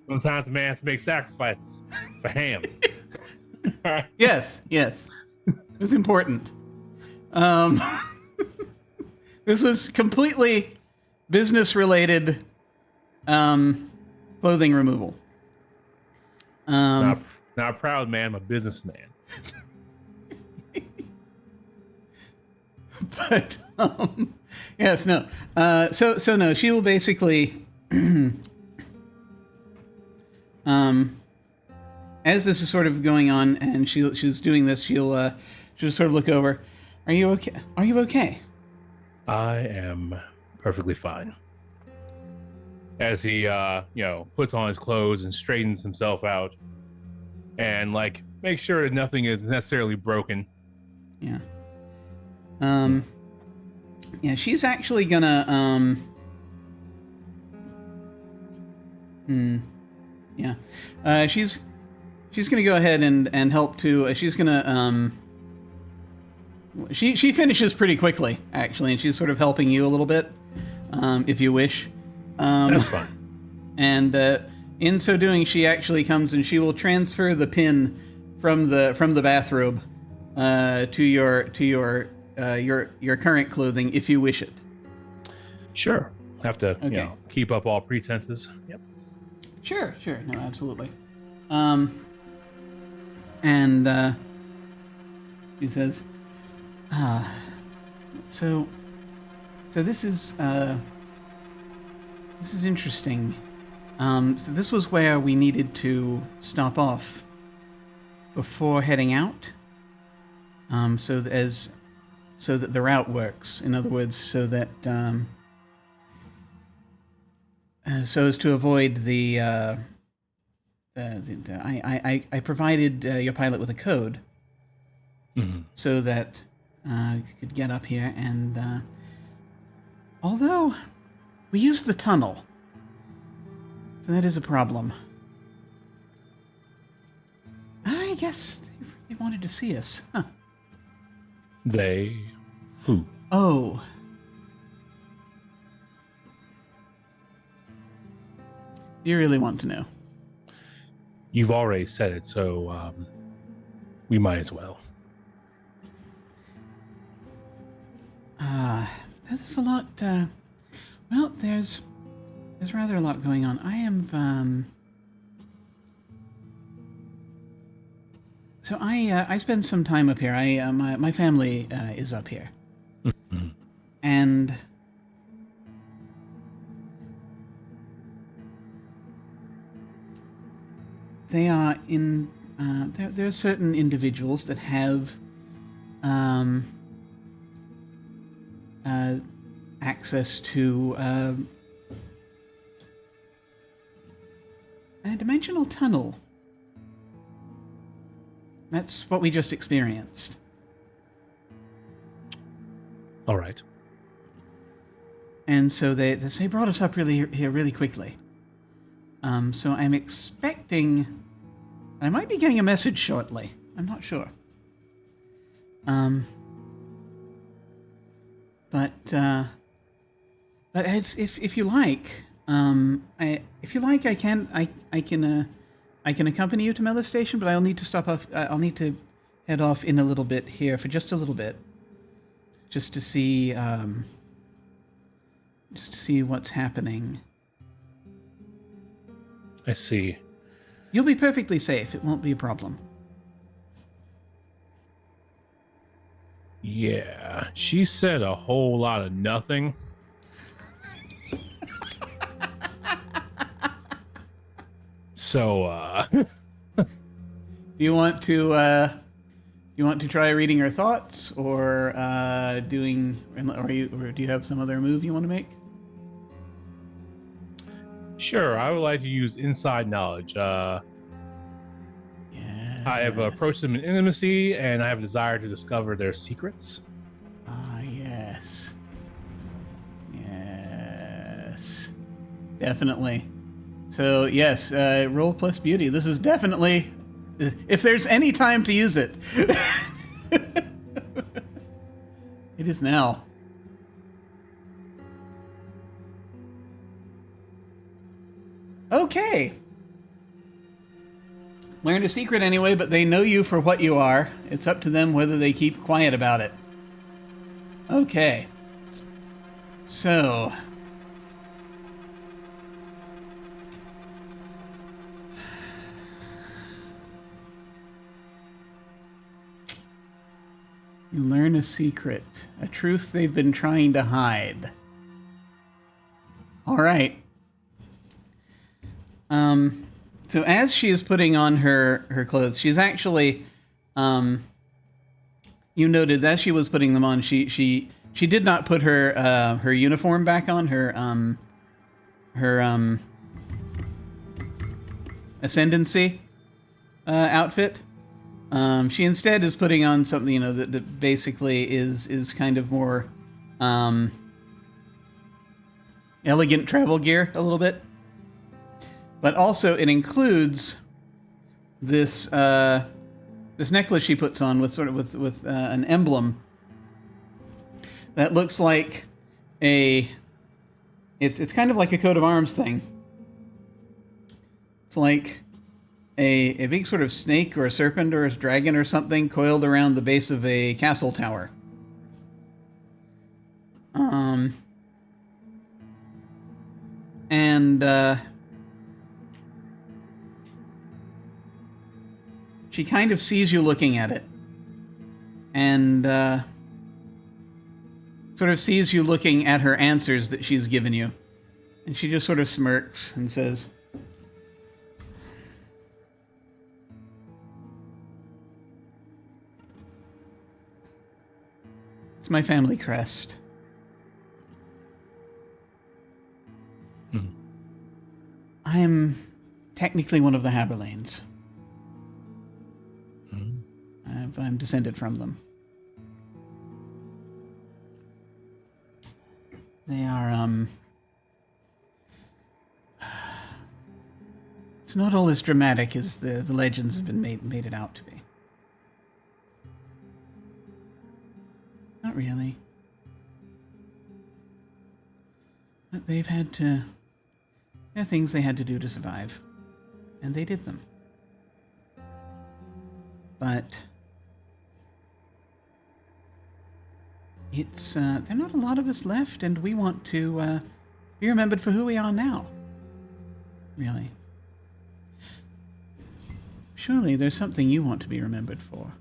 Sometimes the man has to make sacrifices for ham. Yes. It's important. This was completely business-related clothing removal. Not a proud man, I'm a businessman. But yes, no. So no, she will basically as this is sort of going on and she's doing this, she'll sort of look over. Are you okay? Are you okay? I am perfectly fine. As he puts on his clothes and straightens himself out. And make sure that nothing is necessarily broken. Yeah. Yeah, she's actually gonna yeah. She's gonna go ahead and help to she's gonna she finishes pretty quickly, actually, and she's sort of helping you a little bit, if you wish. That's fine. And in so doing, she actually comes and she will transfer the pin from the bathrobe to your current clothing, if you wish it. Sure. Have to keep up all pretenses. Yep. Sure. No, absolutely. And she says, so this is interesting. So this was where we needed to stop off before heading out. So that the route works. In other words, so that so as to avoid I provided your pilot with a code, so that you could get up here. And although we used the tunnel. So that is a problem. I guess they wanted to see us. Huh. They? Who? Oh. You really want to know? You've already said it, so we might as well. There's a lot. Well, there's rather a lot going on. I am. So I spend some time up here. My family is up here, and they are in. There are certain individuals that have access to a dimensional tunnel. That's what we just experienced. All right. And so they brought us up here really quickly. So I'm expecting I might be getting a message shortly. I'm not sure. But as, if you like, I can accompany you to Mela Station, but I'll need to stop off. I'll need to head off in a little bit here for just a little bit, just to see what's happening. I see. You'll be perfectly safe. It won't be a problem. Yeah, she said a whole lot of nothing. So, do you want to try reading her thoughts, or do you have some other move you want to make? Sure, I would like to use inside knowledge. Yes. I have approached them in intimacy, and I have a desire to discover their secrets. Ah, yes. Yes. Definitely. So, yes, roll plus beauty. This is definitely, if there's any time to use it, it is now. Okay. Learned a secret anyway, but they know you for what you are. It's up to them whether they keep quiet about it. Okay. So. You learn a secret. A truth they've been trying to hide. All right. So as she is putting on her clothes, she's actually, you noted as she was putting them on, she did not put her her uniform back on, her ascendancy outfit. She instead is putting on something, that basically is kind of more elegant travel gear a little bit. But also it includes this this necklace she puts on with an emblem that looks like it's kind of like a coat of arms thing. It's like a big sort of snake or a serpent or a dragon or something coiled around the base of a castle tower. She kind of sees you looking at it, and sort of sees you looking at her answers that she's given you. And she just sort of smirks and says, "It's my family crest." Mm-hmm. I'm technically one of the Haberlanes. I'm descended from them. They are, it's not all as dramatic as the legends have been made it out to be. Not really. But they've had to, there are things they had to do to survive, and they did them. But it's, there are not a lot of us left, and we want to be remembered for who we are now. Really. Surely there's something you want to be remembered for.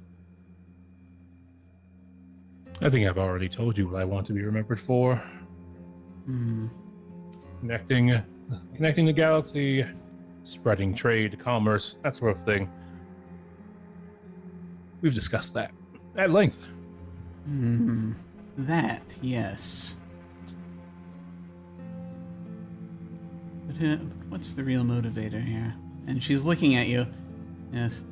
I think I've already told you what I want to be remembered for. Hmm. Connecting the galaxy spreading trade, commerce, that sort of thing. We've discussed that at length. That, yes. But what's the real motivator here? And she's looking at you. Yes.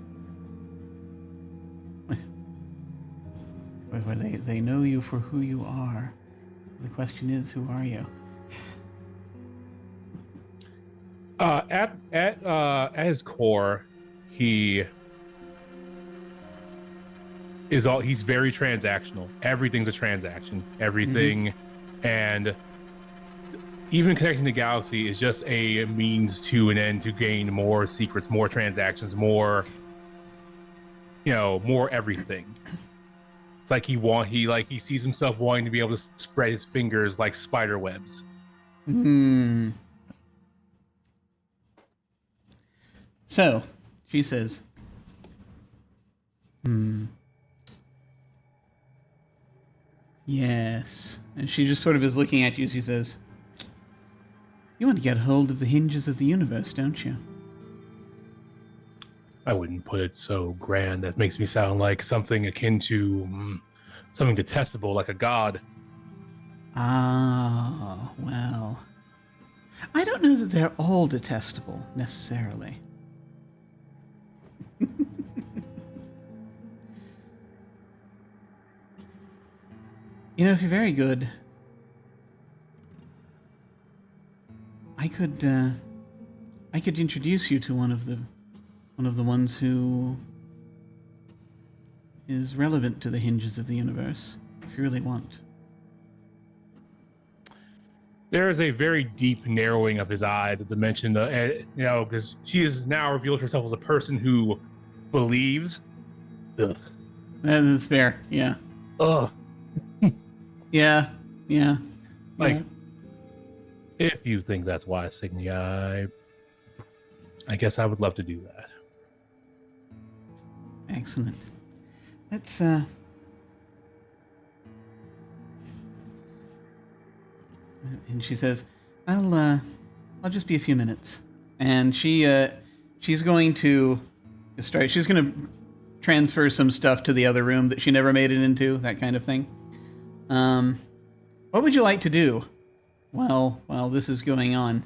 Well, they know you for who you are. The question is, who are you? At his core, he's very transactional. Everything's a transaction. Everything, and even connecting the galaxy is just a means to an end to gain more secrets, more transactions, more everything. It's like he sees himself wanting to be able to spread his fingers like spider webs. So, she says, yes. And she just sort of is looking at you. She says, you want to get hold of the hinges of the universe, don't you? I wouldn't put it so grand. That makes me sound like something akin to something detestable, like a god. Ah, well. I don't know that they're all detestable, necessarily. If you're very good, I could introduce you to one of the ones who is relevant to the hinges of the universe, if you really want. There is a very deep narrowing of his eyes at the mention, because she has now revealed herself as a person who believes. Ugh. That's fair, yeah. Ugh. Yeah. Like, if you think that's wise, Signy, I guess I would love to do that. Excellent. Let's and she says, I'll just be a few minutes. And she's going to transfer some stuff to the other room that she never made it into, that kind of thing. What would you like to do while this is going on?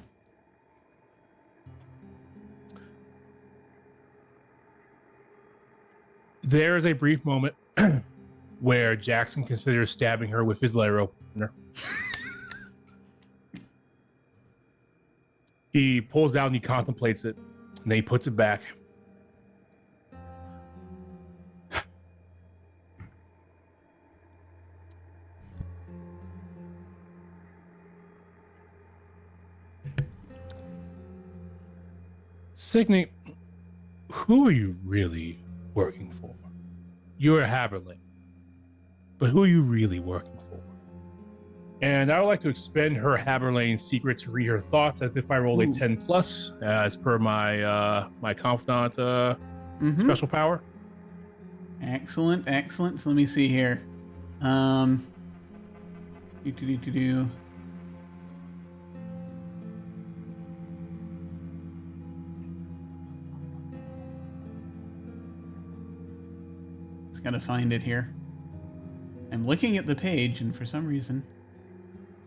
There is a brief moment where Jackson considers stabbing her with his letter opener. He pulls down and he contemplates it, and then he puts it back. Signy, who are you really working for? You're a Haberling, but who are you really working for? And I would like to expend her Haberling secret to read her thoughts as if I rolled a 10+, as per my my confidant special power. Excellent. So let me see here. Just gotta find it here. I'm looking at the page, and for some reason,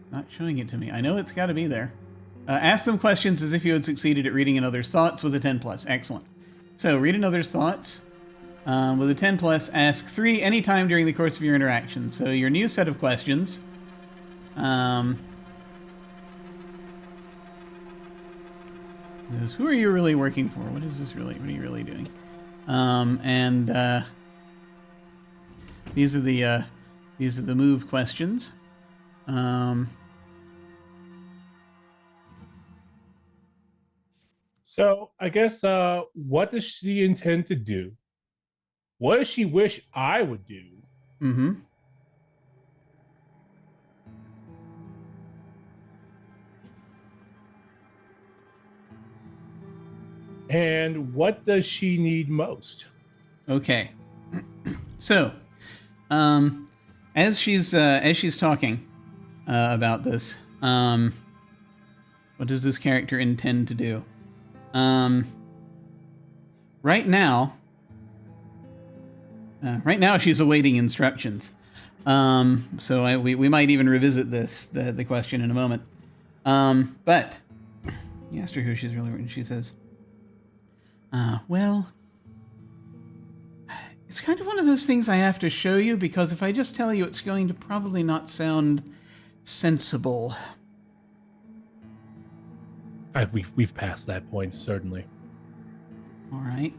it's not showing it to me. I know it's got to be there. Ask them questions as if you had succeeded at reading another's thoughts with a 10+. Excellent. So, read another's thoughts. With a 10+, ask 3 anytime during the course of your interaction. So, your new set of questions. Is, who are you really working for? What is this really? What are you really doing? These are the move questions. So I guess what does she intend to do? What does she wish I would do? Mm-hmm. And what does she need most? Okay. So, as she's talking about this, what does this character intend to do? Right now, she's awaiting instructions. We might even revisit the question in a moment. But you asked her who she's really, and she says, well, it's kind of one of those things I have to show you, because if I just tell you, it's going to probably not sound sensible. We've passed that point, certainly. All right.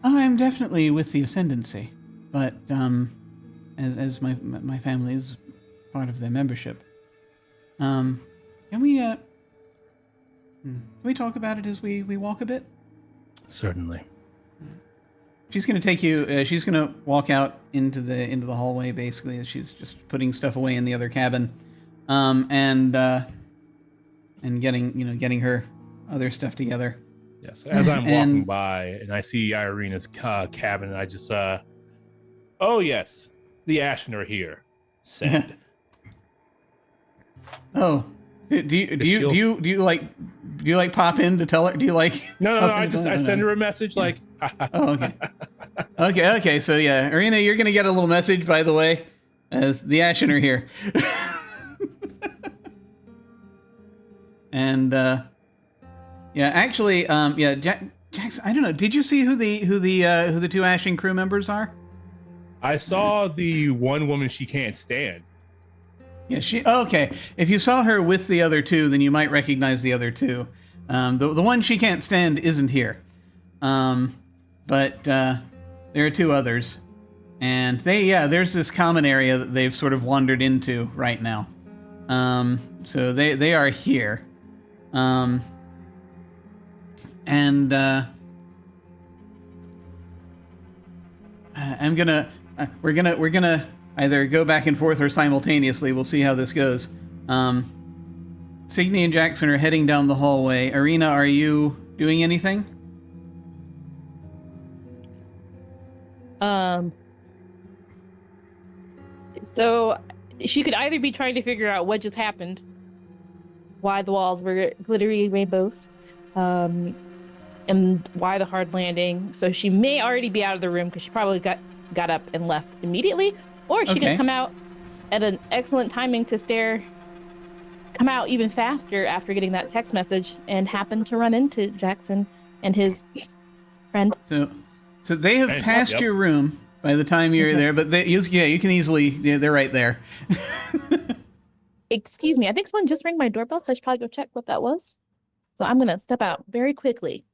I'm definitely with the Ascendancy, but as my family is part of their membership, can we talk about it as we walk a bit? Certainly. She's going to take you. She's going to walk out into the hallway, basically, as she's just putting stuff away in the other cabin, and getting her other stuff together. Yes. As I'm walking by and I see Irina's cabin, I just oh yes, the Ashen are here. Send. Oh, do you like pop in to tell her? Do you like? No. I send her a message like. Oh, okay. Okay. So yeah, Irina, you're gonna get a little message, by the way, as the Ashen are here. And actually, Jackson, I don't know. Did you see who the two Ashen crew members are? I saw the one woman she can't stand. Yeah, okay. If you saw her with the other two, then you might recognize the other two. The one she can't stand isn't here. But there are two others, and there's this common area that they've sort of wandered into right now. So they are here. We're gonna either go back and forth or simultaneously. We'll see how this goes. Signy and Jackson are heading down the hallway. Irina, are you doing anything? So she could either be trying to figure out what just happened, why the walls were glittery rainbows, and why the hard landing. So she may already be out of the room because she probably got up and left immediately, or she could come out at an excellent timing to come out even faster after getting that text message and happen to run into Jackson and his friend. So they have passed your room by the time you're there, but you can easily, they're right there. Excuse me, I think someone just rang my doorbell, so I should probably go check what that was. So I'm gonna step out very quickly.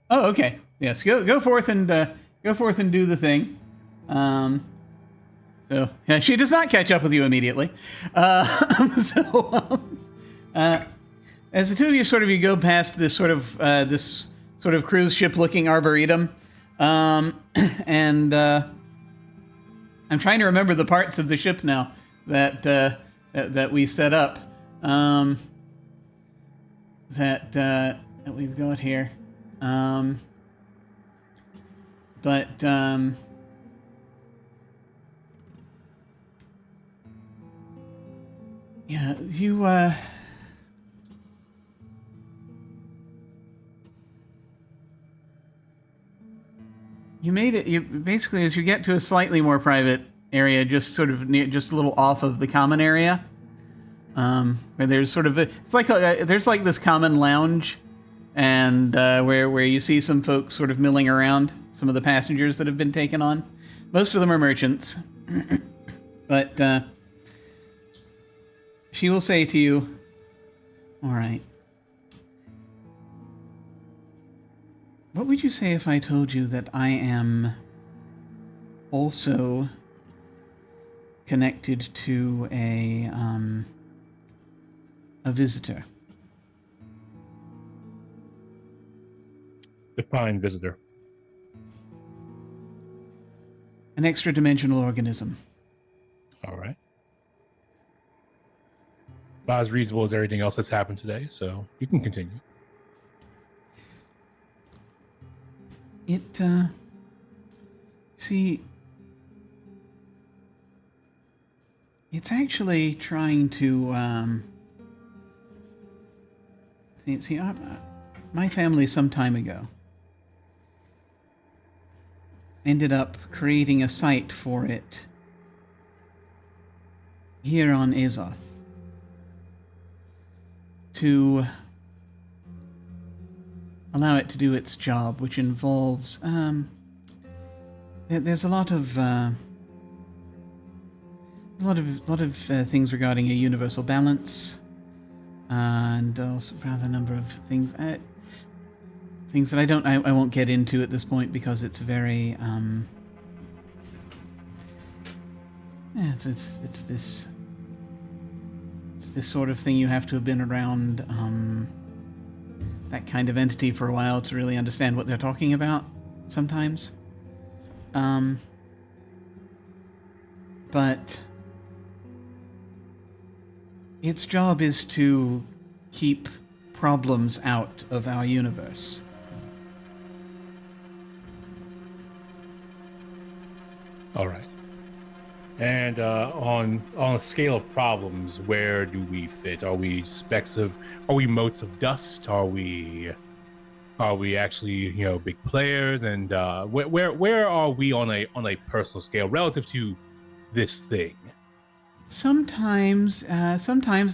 Oh, okay. Yes, go forth and do the thing. So she does not catch up with you immediately. As the two of you go past this sort of cruise ship looking arboretum, and I'm trying to remember the parts of the ship now that we set up, that we've got here, you made it. You basically, as you get to a slightly more private area, just sort of just a little off of the common area, where there's sort of there's like this common lounge, and where you see some folks sort of milling around, some of the passengers that have been taken on. Most of them are merchants, but she will say to you, "All right. What would you say if I told you that I am also connected to a visitor?" Define visitor. An extra-dimensional organism. All right. About as reasonable as everything else that's happened today, so you can continue. It's actually trying to my family some time ago ended up creating a site for it here on Azoth to allow it to do its job, which involves there's a lot of things regarding a universal balance, and also rather a number of things things that I won't get into at this point because it's very it's this sort of thing. You have to have been around that kind of entity for a while to really understand what they're talking about sometimes. But its job is to keep problems out of our universe. All right. And on a scale of problems, where do we fit? Are we motes of dust? Are we actually, big players? And where are we on a personal scale relative to this thing? Sometimes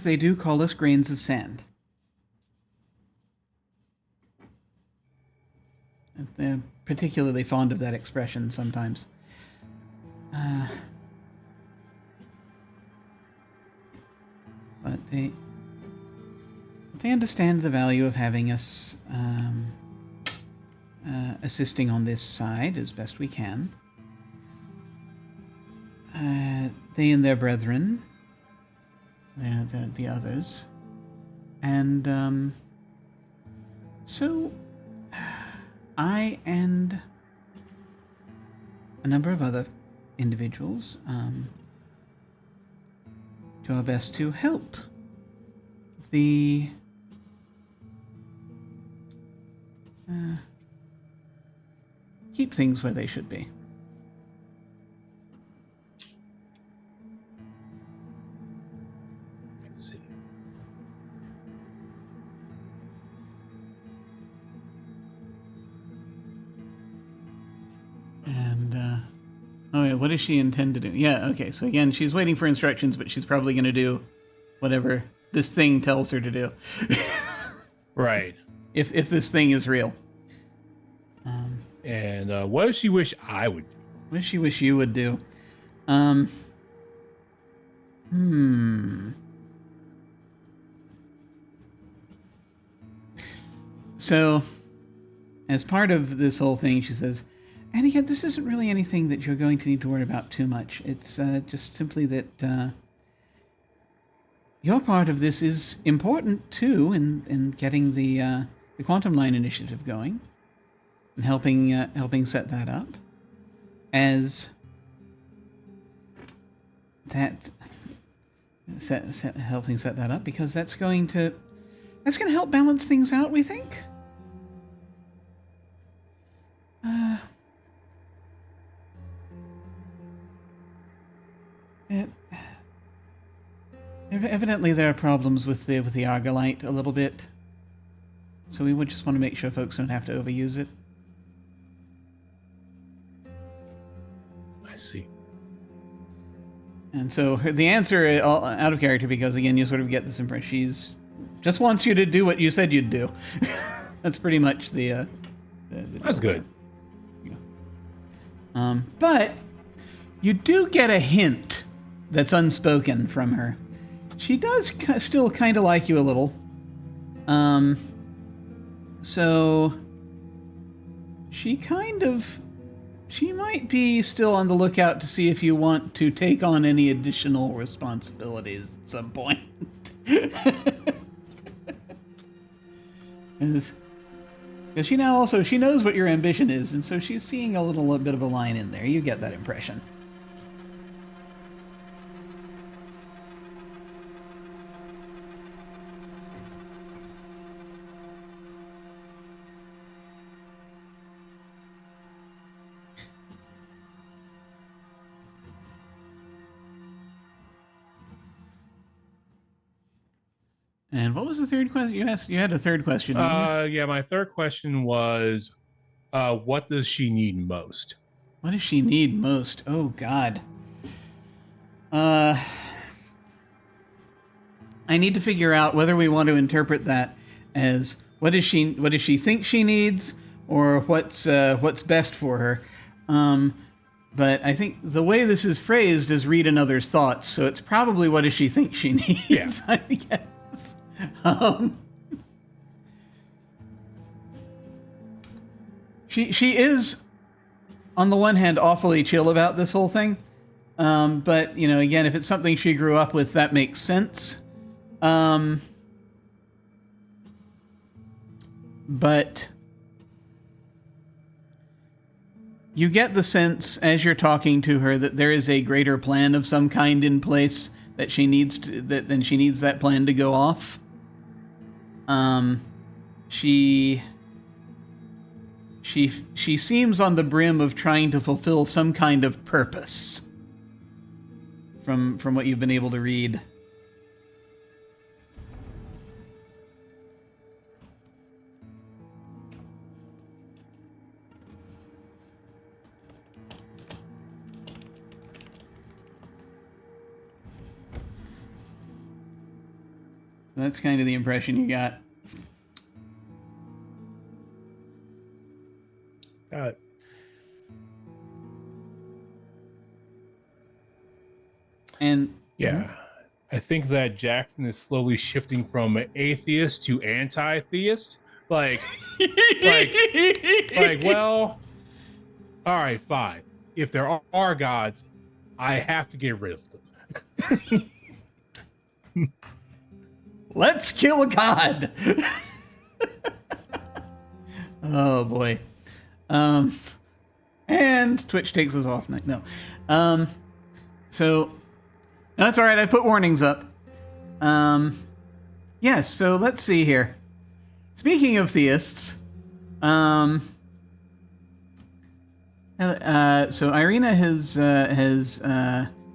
they do call us grains of sand. They're particularly fond of that expression sometimes. But they understand the value of having us assisting on this side as best we can. They and their brethren, the others, and so I and a number of other individuals do our best to help the keep things where they should be. Let's see. And oh yeah, what does she intend to do? Yeah, okay. So again, she's waiting for instructions, but she's probably going to do whatever this thing tells her to do. Right. If this thing is real. And what does she wish I would do? What does she wish you would do? So, as part of this whole thing, she says, and again, this isn't really anything that you're going to need to worry about too much. It's just simply that your part of this is important too in getting the Quantum Line initiative going and helping set that up. As that helping set that up, because that's going to help balance things out, we think. Evidently there are problems with the Argolite a little bit, so we would just want to make sure folks don't have to overuse it. I see. And so the answer, out of character, because again, you sort of get this impression she's just wants you to do what you said you'd do. That's pretty much the That's good. Yeah. But you do get a hint that's unspoken from her. She does still kind of like you a little. So she might be still on the lookout to see if you want to take on any additional responsibilities at some point. Because she knows what your ambition is, and so she's seeing a little bit of a line in there. You get that impression. And what was the third question you asked? You had a third question. Yeah, my third question was, what does she need most? What does she need most? Oh God. I need to figure out whether we want to interpret that as what does she think she needs, or what's best for her. But I think the way this is phrased is read another's thoughts, so it's probably what does she think she needs, yeah. I guess. She is, on the one hand, awfully chill about this whole thing. But, you know, again, if it's something she grew up with, that makes sense. But you get the sense as you're talking to her that there is a greater plan of some kind in place that she needs then she needs that plan to go off. She seems on the brim of trying to fulfill some kind of purpose from what you've been able to read. That's kind of the impression you got. Got it. And yeah, I think that Jackson is slowly shifting from atheist to anti-theist. Like, well, all right, fine. If there are gods, I have to get rid of them. Let's kill a god. Oh boy. And Twitch takes us off. No. So that's all right. I put warnings up. Yes. So let's see here. Speaking of theists, so Irina has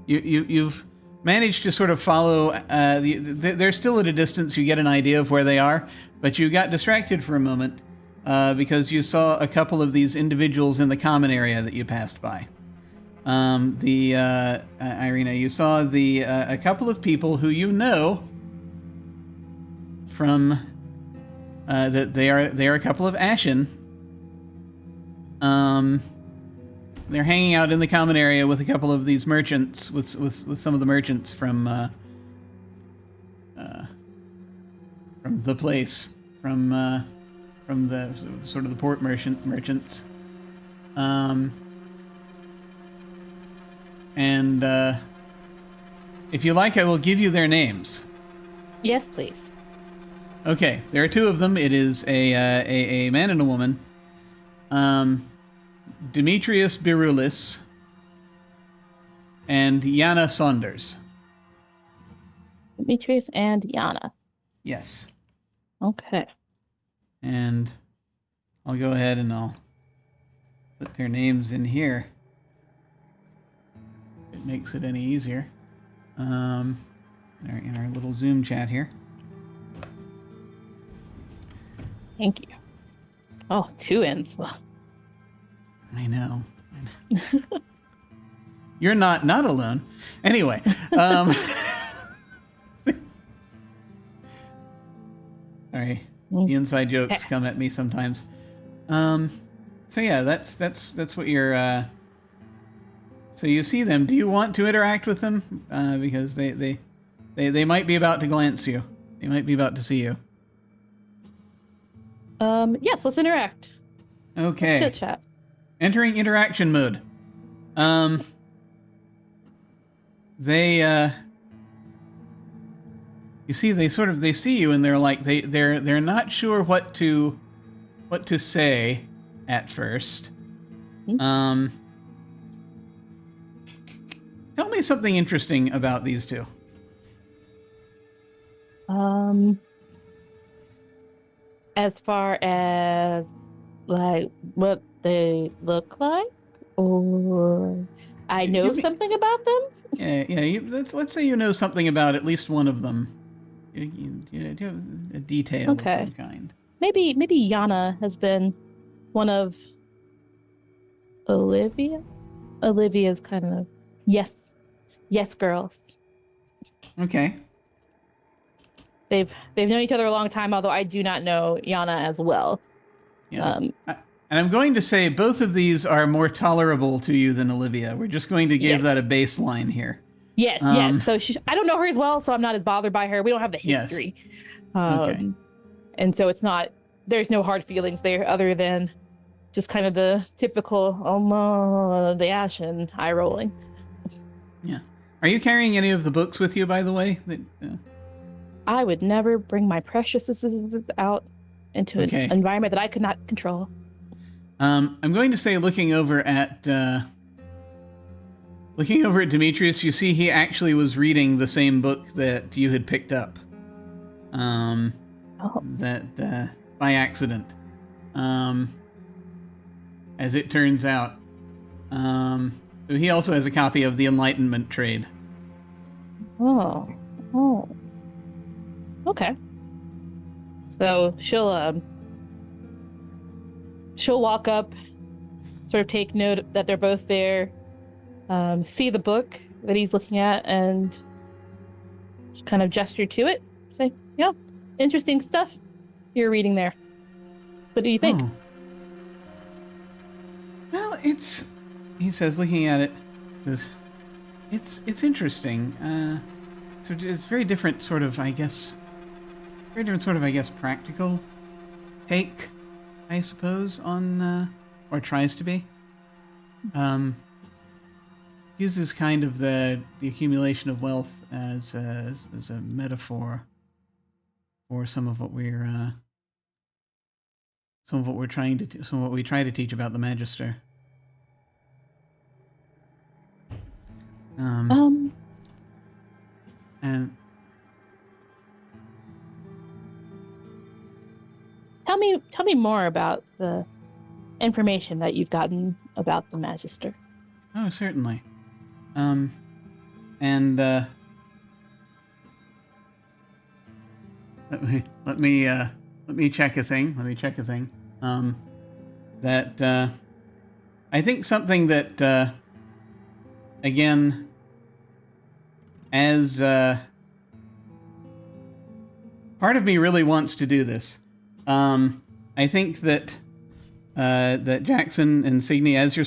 you've managed to sort of follow. They're still at a distance. You get an idea of where they are, but you got distracted for a moment because you saw a couple of these individuals in the common area that you passed by. Irina, you saw a couple of people who you know from that they are a couple of Ashen. They're hanging out in the common area with a couple of these merchants, with some of the merchants from the place, from the sort of the port merchants. And if you like, I will give you their names. Yes, please. Okay, there are two of them. It is a man and a woman. Demetrius Birulis and Yana Saunders. Demetrius and Yana. Yes. Okay. And I'll go ahead and I'll put their names in here. It makes it any easier. In our little Zoom chat here. Thank you. Oh, 2 ends. Well. I know. You're not alone. Anyway, sorry, the inside jokes come at me sometimes. So yeah, that's what you're. So you see them. Do you want to interact with them? Because they might be about to glance you. They might be about to see you. Yes, let's interact. Okay. Let's chit chat. Entering interaction mode. They you see they see you and they're like they're not sure what to say at first. Tell me something interesting about these two. As far as like what they look like, or I know something about them. Yeah. Let's say you know something about at least one of them. you have a detail of some kind. Maybe Yana has been one of Olivia. Olivia's kind of yes girls. Okay. They've known each other a long time, although I do not know Yana as well. Yeah. And I'm going to say both of these are more tolerable to you than Olivia. We're just going to give that a baseline here. Yes. So I don't know her as well, so I'm not as bothered by her. We don't have the history. Okay. And so there's no hard feelings there other than just kind of the typical, the ash and eye rolling. Yeah. Are you carrying any of the books with you, by the way? I would never bring my preciouses out into an environment that I could not control. I'm going to say, looking over at Demetrius, you see he actually was reading the same book that you had picked up. That by accident, as it turns out. He also has a copy of the Enlightenment Trade. Oh. Okay. So she'll walk up, sort of take note that they're both there, see the book that he's looking at, and just kind of gesture to it. Say, interesting stuff you're reading there. What do you think? Oh. Well, he says, looking at it, it's interesting. So it's very different sort of, I guess, practical take, I suppose, on, or tries to be. Uses kind of the accumulation of wealth as a metaphor for some of what we try to teach about the Magister. And tell me more about the information that you've gotten about the Magister. Oh, certainly. Let me check a thing. I think something that again, as part of me really wants to do this. I think that Jackson and Signy, as you're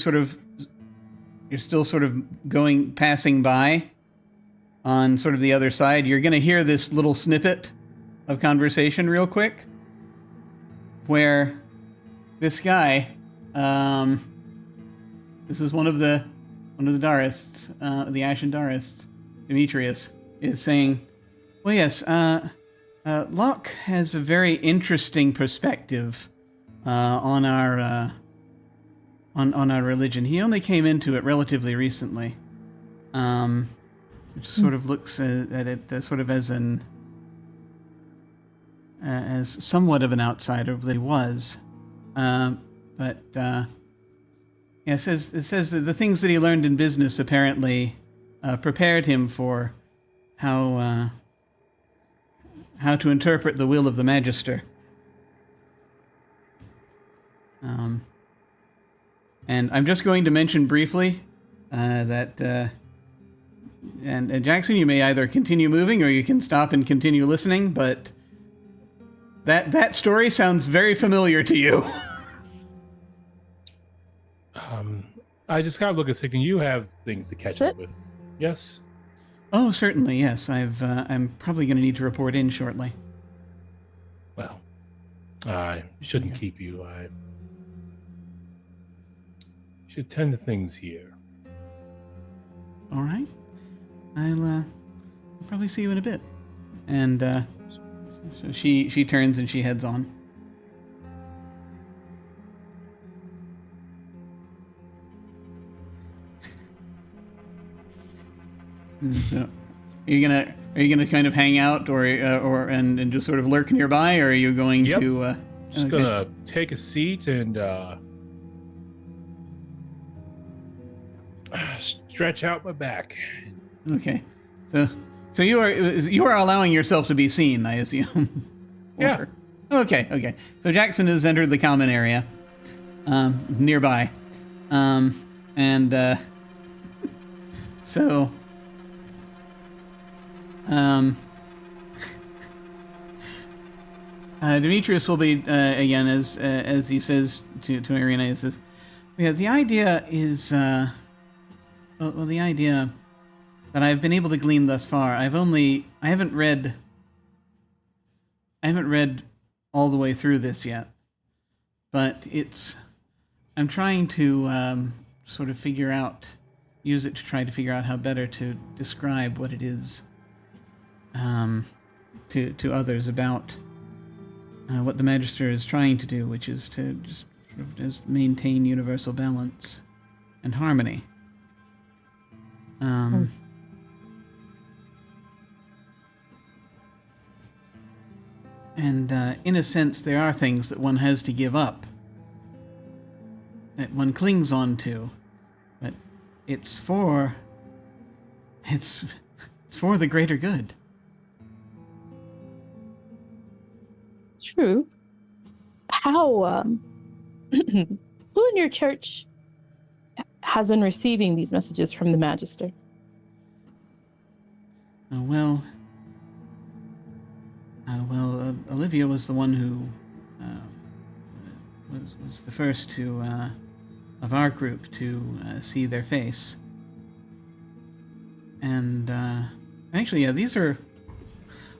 still sort of passing by on sort of the other side, you're going to hear this little snippet of conversation real quick, where this guy, this is one of the Darists, the Ashen Darists, Demetrius, is saying, well, yes, Locke has a very interesting perspective on our religion. He only came into it relatively recently, which sort of looks at it sort of as somewhat of an outsider that he was, but it says that the things that he learned in business apparently prepared him for how to interpret the will of the Magister. And I'm just going to mention briefly that, and Jackson, you may either continue moving or you can stop and continue listening, but that story sounds very familiar to you. I just kind of look at Signy. You have things to catch up with. Yes? Oh, certainly, yes. I'm probably going to need to report in shortly. Well, I shouldn't keep you. I should tend to things here. All right. I'll probably see you in a bit. And so she turns and she heads on. And so, are you gonna kind of hang out, or just sort of lurk nearby, or are you going to? Just gonna take a seat and stretch out my back. Okay, so So you are allowing yourself to be seen, I assume. Yeah. Okay. So Jackson has entered the common area nearby, and so Demetrius will be again as he says to Irina. He says, "Yeah, the idea is the idea that I've been able to glean thus far. I haven't read all the way through this yet, but I'm trying to sort of use it to try to figure out how better to describe what it is to others about what the Magister is trying to do, which is to just maintain universal balance and harmony." And in a sense, there are things that one has to give up, that one clings on to, but it's for the greater good. True. How who in your church has been receiving these messages from the Magister? Olivia was the one who was the first of our group to see their face. And actually, yeah, these are...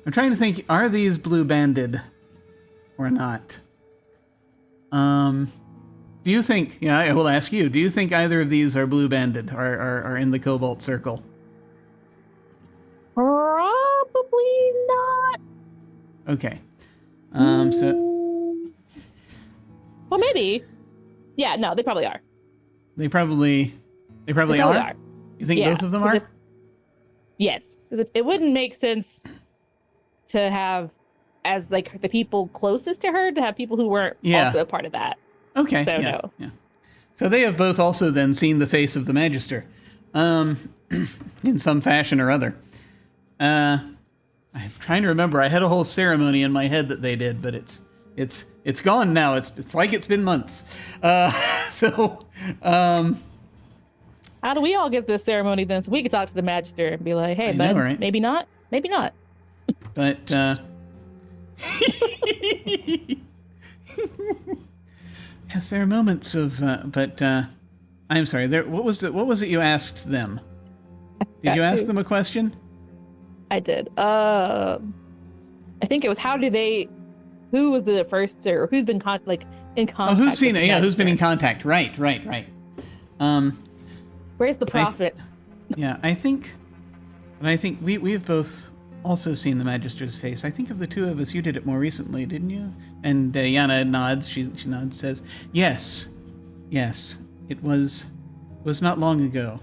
I'm trying to think, are these blue-banded or not? Do you think... Yeah, I will ask you. Do you think either of these are blue-banded or are in the Cobalt Circle? Probably not. Okay. So... Well, maybe. Yeah, no, they probably are. They probably are? You think both of them are? Yes, because it wouldn't make sense to have, as like the people closest to her, to have people who weren't also a part of that. Okay. So yeah, no. Yeah. So they have both also then seen the face of the Magister, in some fashion or other. I'm trying to remember. I had a whole ceremony in my head that they did, but it's gone now. It's like it's been months. How do we all get this ceremony then, so we could talk to the Magister and be like, "Hey, bud, right? Maybe not, maybe not." But yes, there are moments of. But I'm sorry. What was it you asked them? Did you ask them a question? I did. I think it was who was the first, or who's been in contact? Oh, who's seen it? Yeah, who's been in contact? Right. Where's the prophet? I think we've both also seen the Magister's face. I think of the two of us, you did it more recently, didn't you? And Yana nods. She nods, says, "Yes, it was not long ago."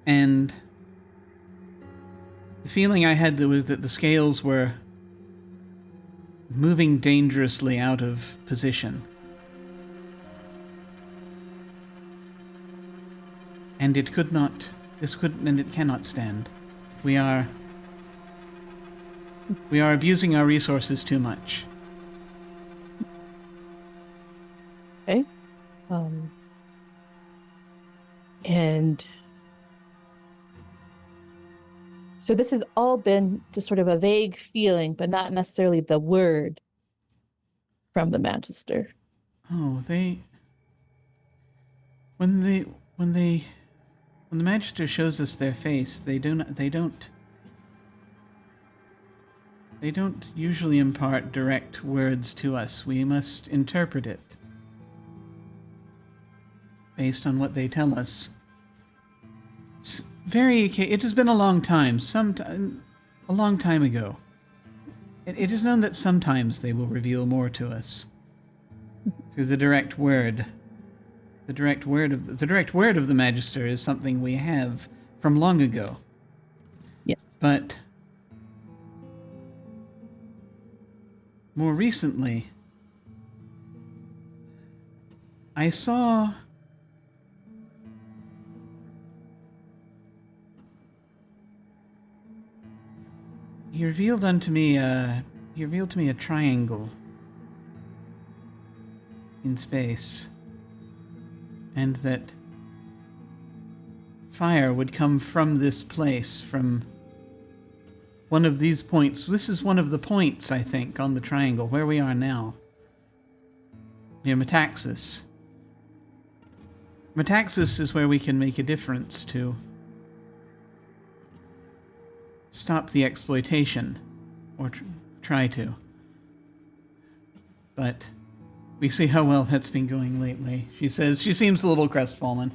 And the feeling I had was that the scales were moving dangerously out of position. And it cannot stand. We are abusing our resources too much. Okay. And so this has all been just sort of a vague feeling, but not necessarily the word from the Magister. Oh, when the Magister shows us their face, they don't usually impart direct words to us. We must interpret it based on what they tell us. It has been a long time. A long time ago. It is known that sometimes they will reveal more to us through the direct word. The direct word of the Magister is something we have from long ago. Yes. But more recently, I saw He revealed to me a triangle in space, and that fire would come from this place, from one of these points. This is one of the points, I think, on the triangle, where we are now. Near Metaxas. Metaxas is where we can make a difference to stop the exploitation, or try to. But we see how well that's been going lately. She says, she seems a little crestfallen.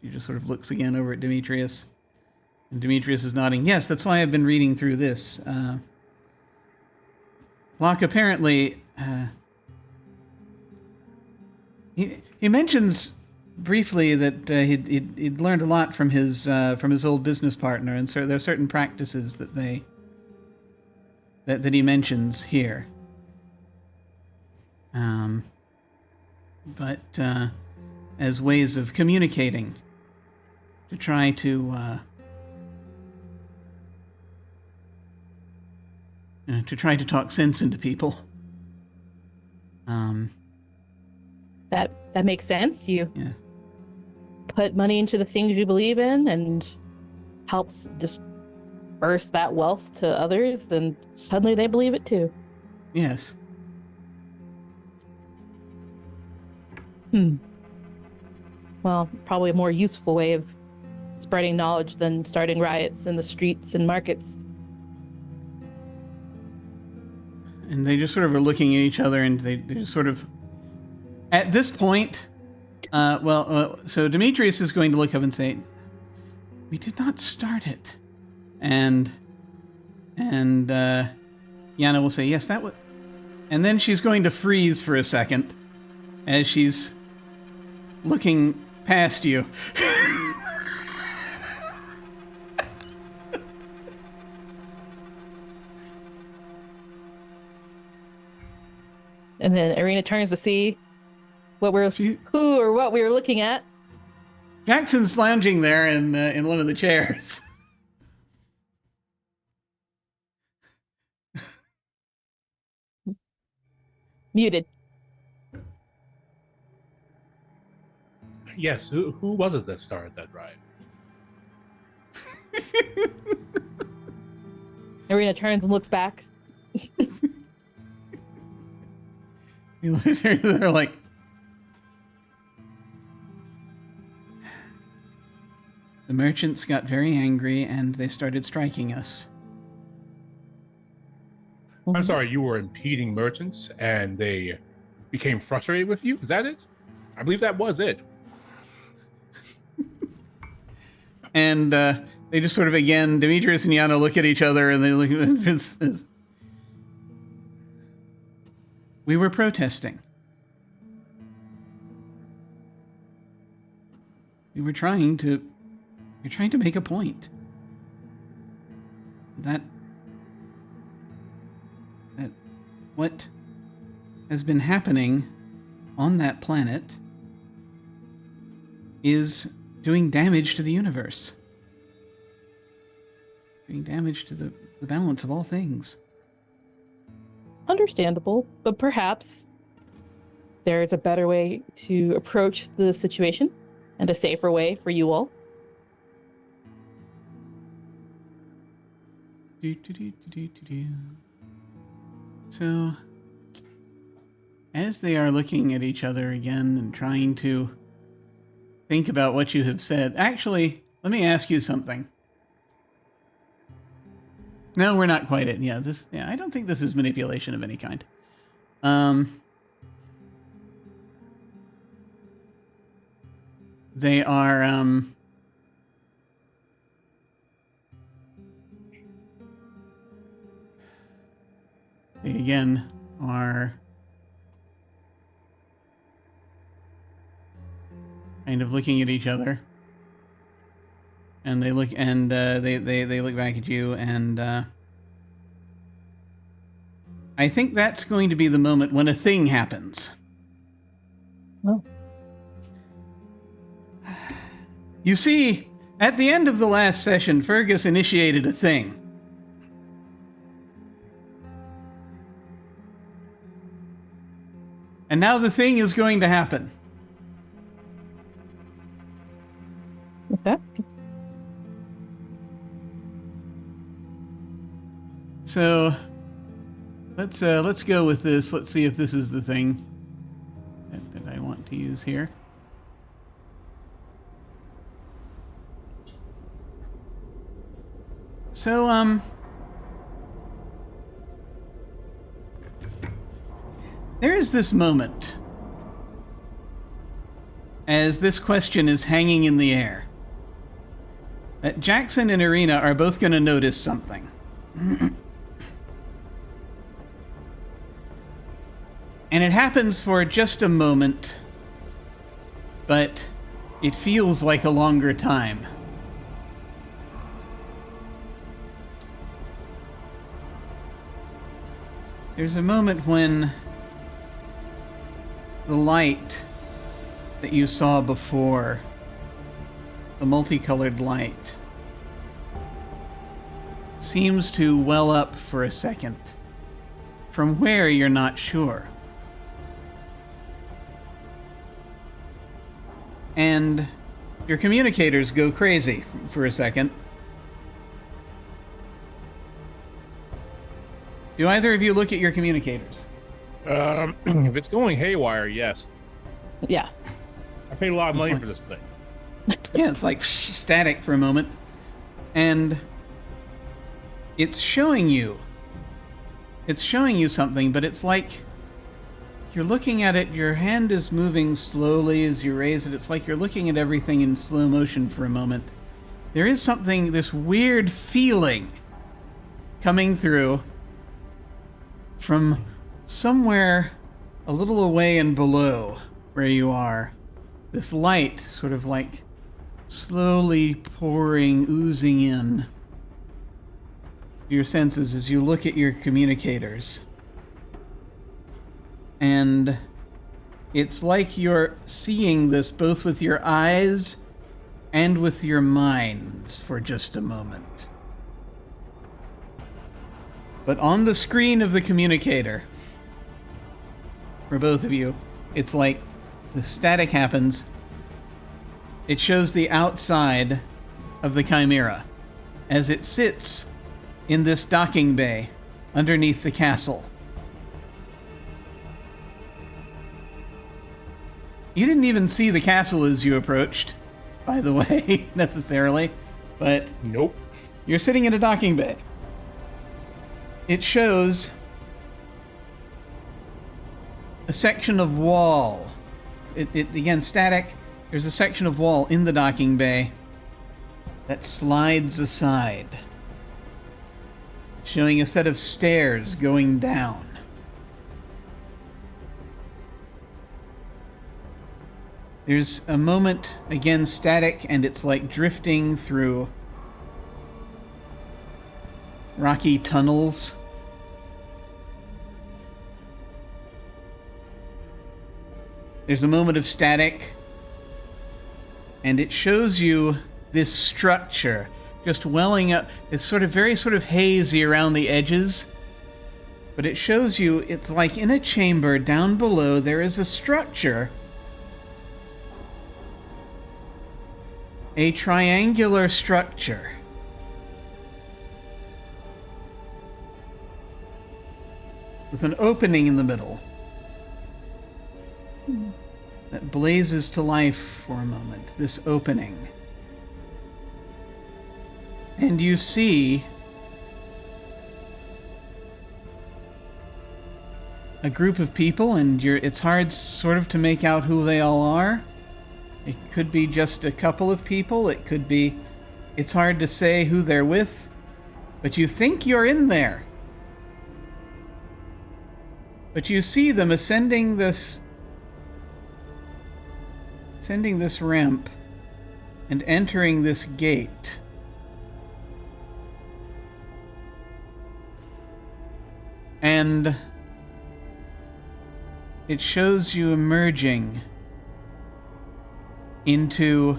She just sort of looks again over at Demetrius. And Demetrius is nodding. Yes, that's why I've been reading through this. Locke apparently... He mentions briefly that he'd learned a lot from his old business partner, and so there are certain practices that he mentions here. But as ways of communicating, to try to talk sense into people. That makes sense. You Yeah. put money into the things you believe in and helps disperse that wealth to others, and suddenly they believe it too. Yes. Well, probably a more useful way of spreading knowledge than starting riots in the streets and markets. And they just sort of are looking at each other, and they just sort of... At this point, so Demetrius is going to look up and say, "We did not start it," and Yana will say, "Yes, that was," and then she's going to freeze for a second as she's looking past you. And then Irina turns to see what we were looking at. Jackson's lounging there in one of the chairs. Muted. Yes, who was it that started that riot? Irina turns and looks back. They're like, the merchants got very angry and they started striking us. I'm sorry, you were impeding merchants and they became frustrated with you? Is that it? I believe that was it. And they just sort of, again, Demetrius and Yana look at each other and they look at we were protesting. We're trying to make a point. That what has been happening on that planet is doing damage to the universe. Doing damage to the balance of all things. Understandable, but perhaps there is a better way to approach the situation and a safer way for you all. So, as they are looking at each other again and trying to think about what you have said, actually, let me ask you something. No, we're not quite at, I don't think this is manipulation of any kind. They are, they again are kind of looking at each other, and they look and they look back at you, and I think that's going to be the moment when a thing happens. Oh. You see At the end of the last session, Fergus initiated a thing. And now the thing is going to happen. Okay. So let's go with this. Let's see if this is the thing that I want to use here. So there is this moment as this question is hanging in the air that Jackson and Irina are both going to notice something. And it happens for just a moment, but it feels like a longer time. There's a moment when the light that you saw before, the multicolored light, seems to well up for a second. From where, you're not sure. And your communicators go crazy for a second. Do either of you look at your communicators? If it's going haywire, yes. Yeah. I paid a lot of money for this thing. Yeah, it's like static for a moment. And it's showing you something, but it's like you're looking at it, your hand is moving slowly as you raise it. It's like you're looking at everything in slow motion for a moment. There is something, this weird feeling coming through from somewhere a little away and below where you are. This light sort of like slowly pouring, oozing in your senses as you look at your communicators. And it's like you're seeing this both with your eyes and with your minds for just a moment. But on the screen of the communicator, for both of you, it's like the static happens. It shows the outside of the Chimera as it sits in this docking bay underneath the castle. You didn't even see the castle as you approached, by the way, necessarily, but nope. You're sitting in a docking bay. It shows a section of wall. It again, static. There's a section of wall in the docking bay that slides aside, showing a set of stairs going down. There's a moment, again static, and it's like drifting through rocky tunnels. There's a moment of static, and it shows you this structure just welling up. It's very hazy around the edges, but it shows you it's like in a chamber down below there is a structure. A triangular structure. With an opening in the middle that blazes to life for a moment, this opening. And you see a group of people, and it's hard sort of to make out who they all are. It could be just a couple of people. It could be... It's hard to say who they're with, but you think you're in there. But you see them ascending this ramp and entering this gate. And it shows you emerging into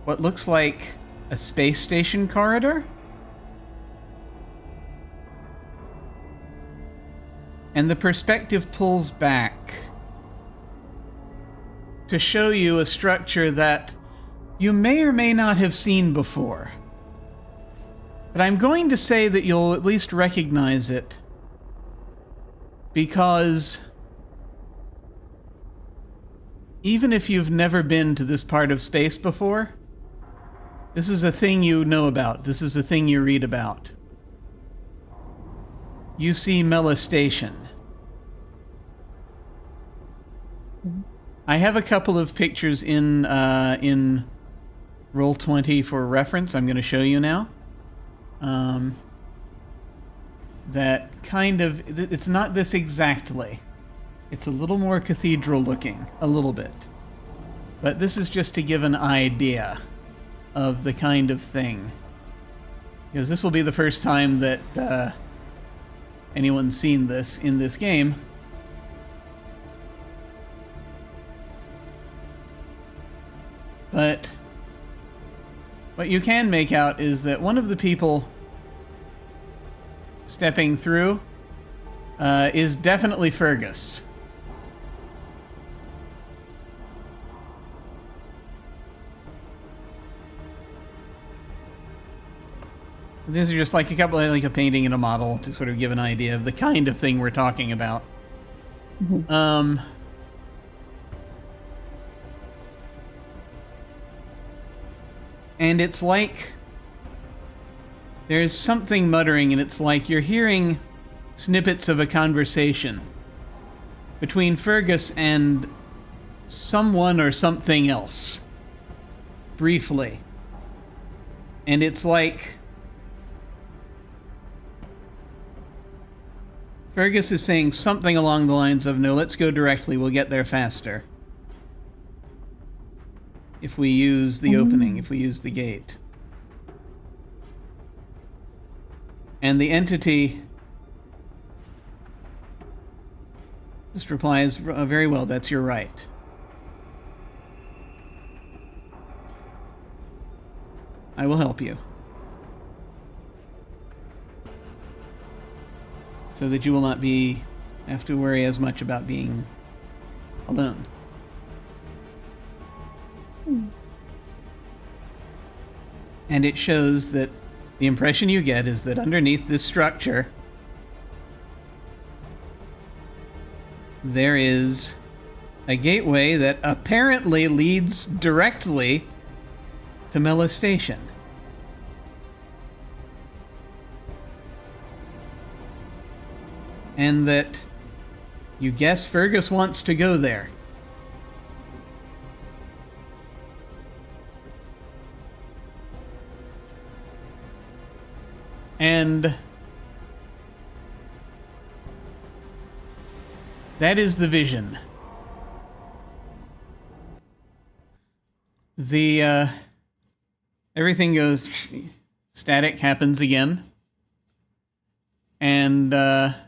what looks like a space station corridor. And the perspective pulls back to show you a structure that you may or may not have seen before. But I'm going to say that you'll at least recognize it because even if you've never been to this part of space before, this is a thing you know about. This is a thing you read about. You see molestation. I have a couple of pictures in Roll20 for reference. I'm going to show you now. That kind of, it's not this exactly. It's a little more cathedral looking, a little bit. But this is just to give an idea of the kind of thing. Because this will be the first time that anyone's seen this in this game. But what you can make out is that one of the people stepping through is definitely Fergus. These are just like a couple of, like a painting and a model to sort of give an idea of the kind of thing we're talking about. Mm-hmm. And it's like there's something muttering, and it's like you're hearing snippets of a conversation between Fergus and someone or something else, briefly. And it's like Fergus is saying something along the lines of, no, let's go directly, we'll get there faster. If we use the opening, if we use the gate. And the entity just replies, very well, that's your right. I will help you. So that you will not have to worry as much about being alone. And it shows that the impression you get is that underneath this structure there is a gateway that apparently leads directly to molestation. And that you guess Fergus wants to go there. And that is the vision. The everything goes static, happens again. And at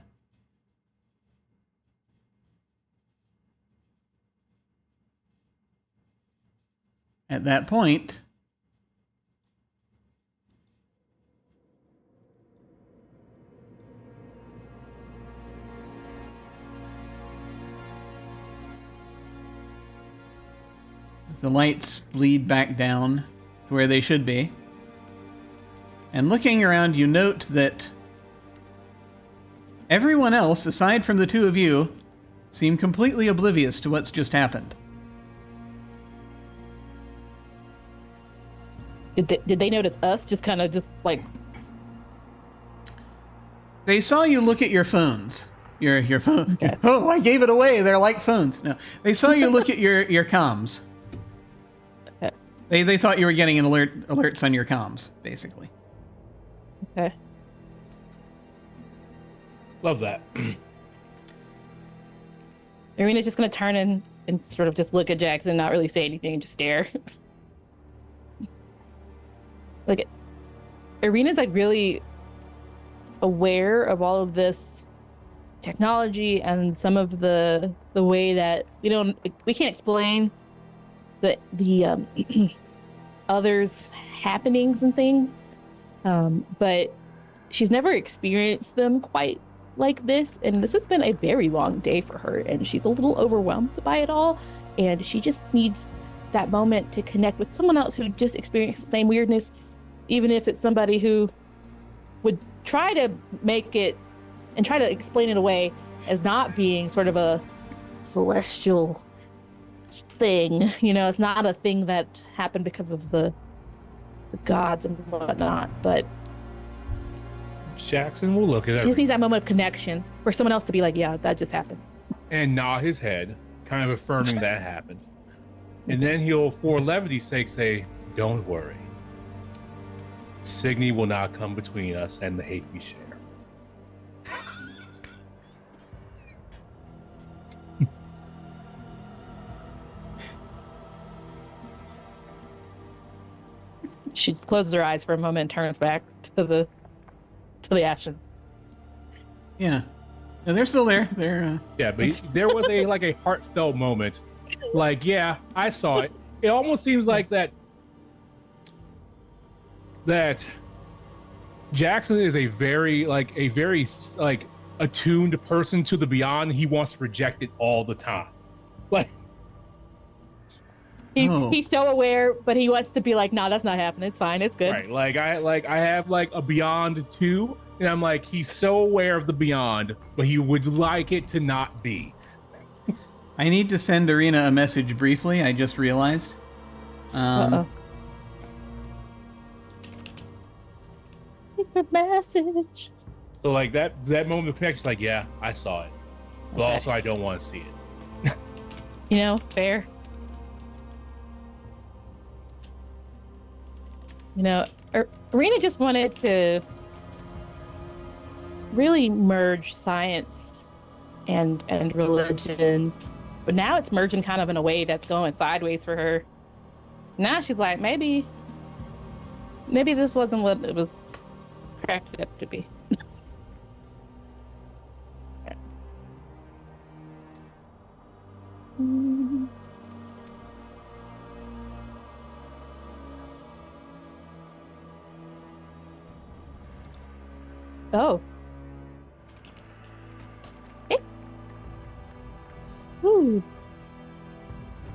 that point, the lights bleed back down to where they should be. And looking around, you note that everyone else, aside from the two of you, seem completely oblivious to what's just happened. Did they notice us? Just kind of just like... They saw you look at your phones. Your phone. Okay. Oh, I gave it away. They're like phones. No, they saw you look at your comms. Okay. They thought you were getting alerts on your comms, basically. Okay. Love that. Irina's just gonna turn and sort of just look at Jackson, not really say anything, and just stare. Like, Irina's like really aware of all of this technology and some of the way that we can't explain the others' happenings and things, but she's never experienced them quite like this. And this has been a very long day for her, and she's a little overwhelmed by it all. And she just needs that moment to connect with someone else who just experienced the same weirdness, even if it's somebody who would try to make it and try to explain it away as not being sort of a celestial thing. You know, it's not a thing that happened because of the gods and whatnot, but Jackson will look at it. She just needs that moment of connection for someone else to be like, yeah, that just happened. And nod his head, kind of affirming that happened. And then he'll, for levity's sake, say, don't worry. Signy will not come between us and the hate we share. She just closes her eyes for a moment and turns back to the action. Yeah. No, they're still there. They're Yeah, but there was a heartfelt moment. Like, yeah, I saw it. It almost seems like that Jackson is a very attuned person to the beyond. He wants to project it all the time. Like he's so aware, but he wants to be like, nah, that's not happening. It's fine. It's good. Right. I have like a beyond too, and I'm like, he's so aware of the beyond, but he would like it to not be. I need to send Arena a message briefly. I just realized. Secret message. So like that moment of connection is like, yeah, I saw it, but also I don't want to see it. You know, fair. You know, Arena just wanted to really merge science and religion, but now it's merging kind of in a way that's going sideways for her. Now she's like, maybe this wasn't what it was cracked up to be. Oh. Okay. Ooh.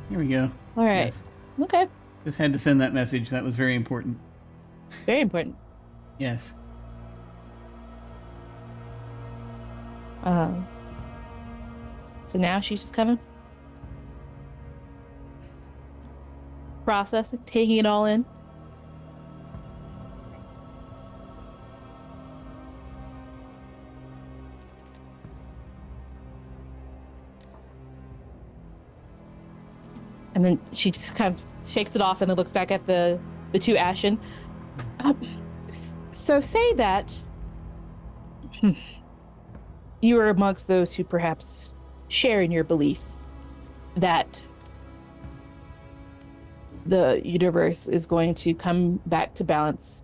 Here we go. All right. Yes. Okay. Just had to send that message. That was very important. Very important. Yes. So now she's just coming, processing, taking it all in. And then she just kind of shakes it off and then looks back at the two Ashen. So say that you are amongst those who perhaps share in your beliefs that the universe is going to come back to balance,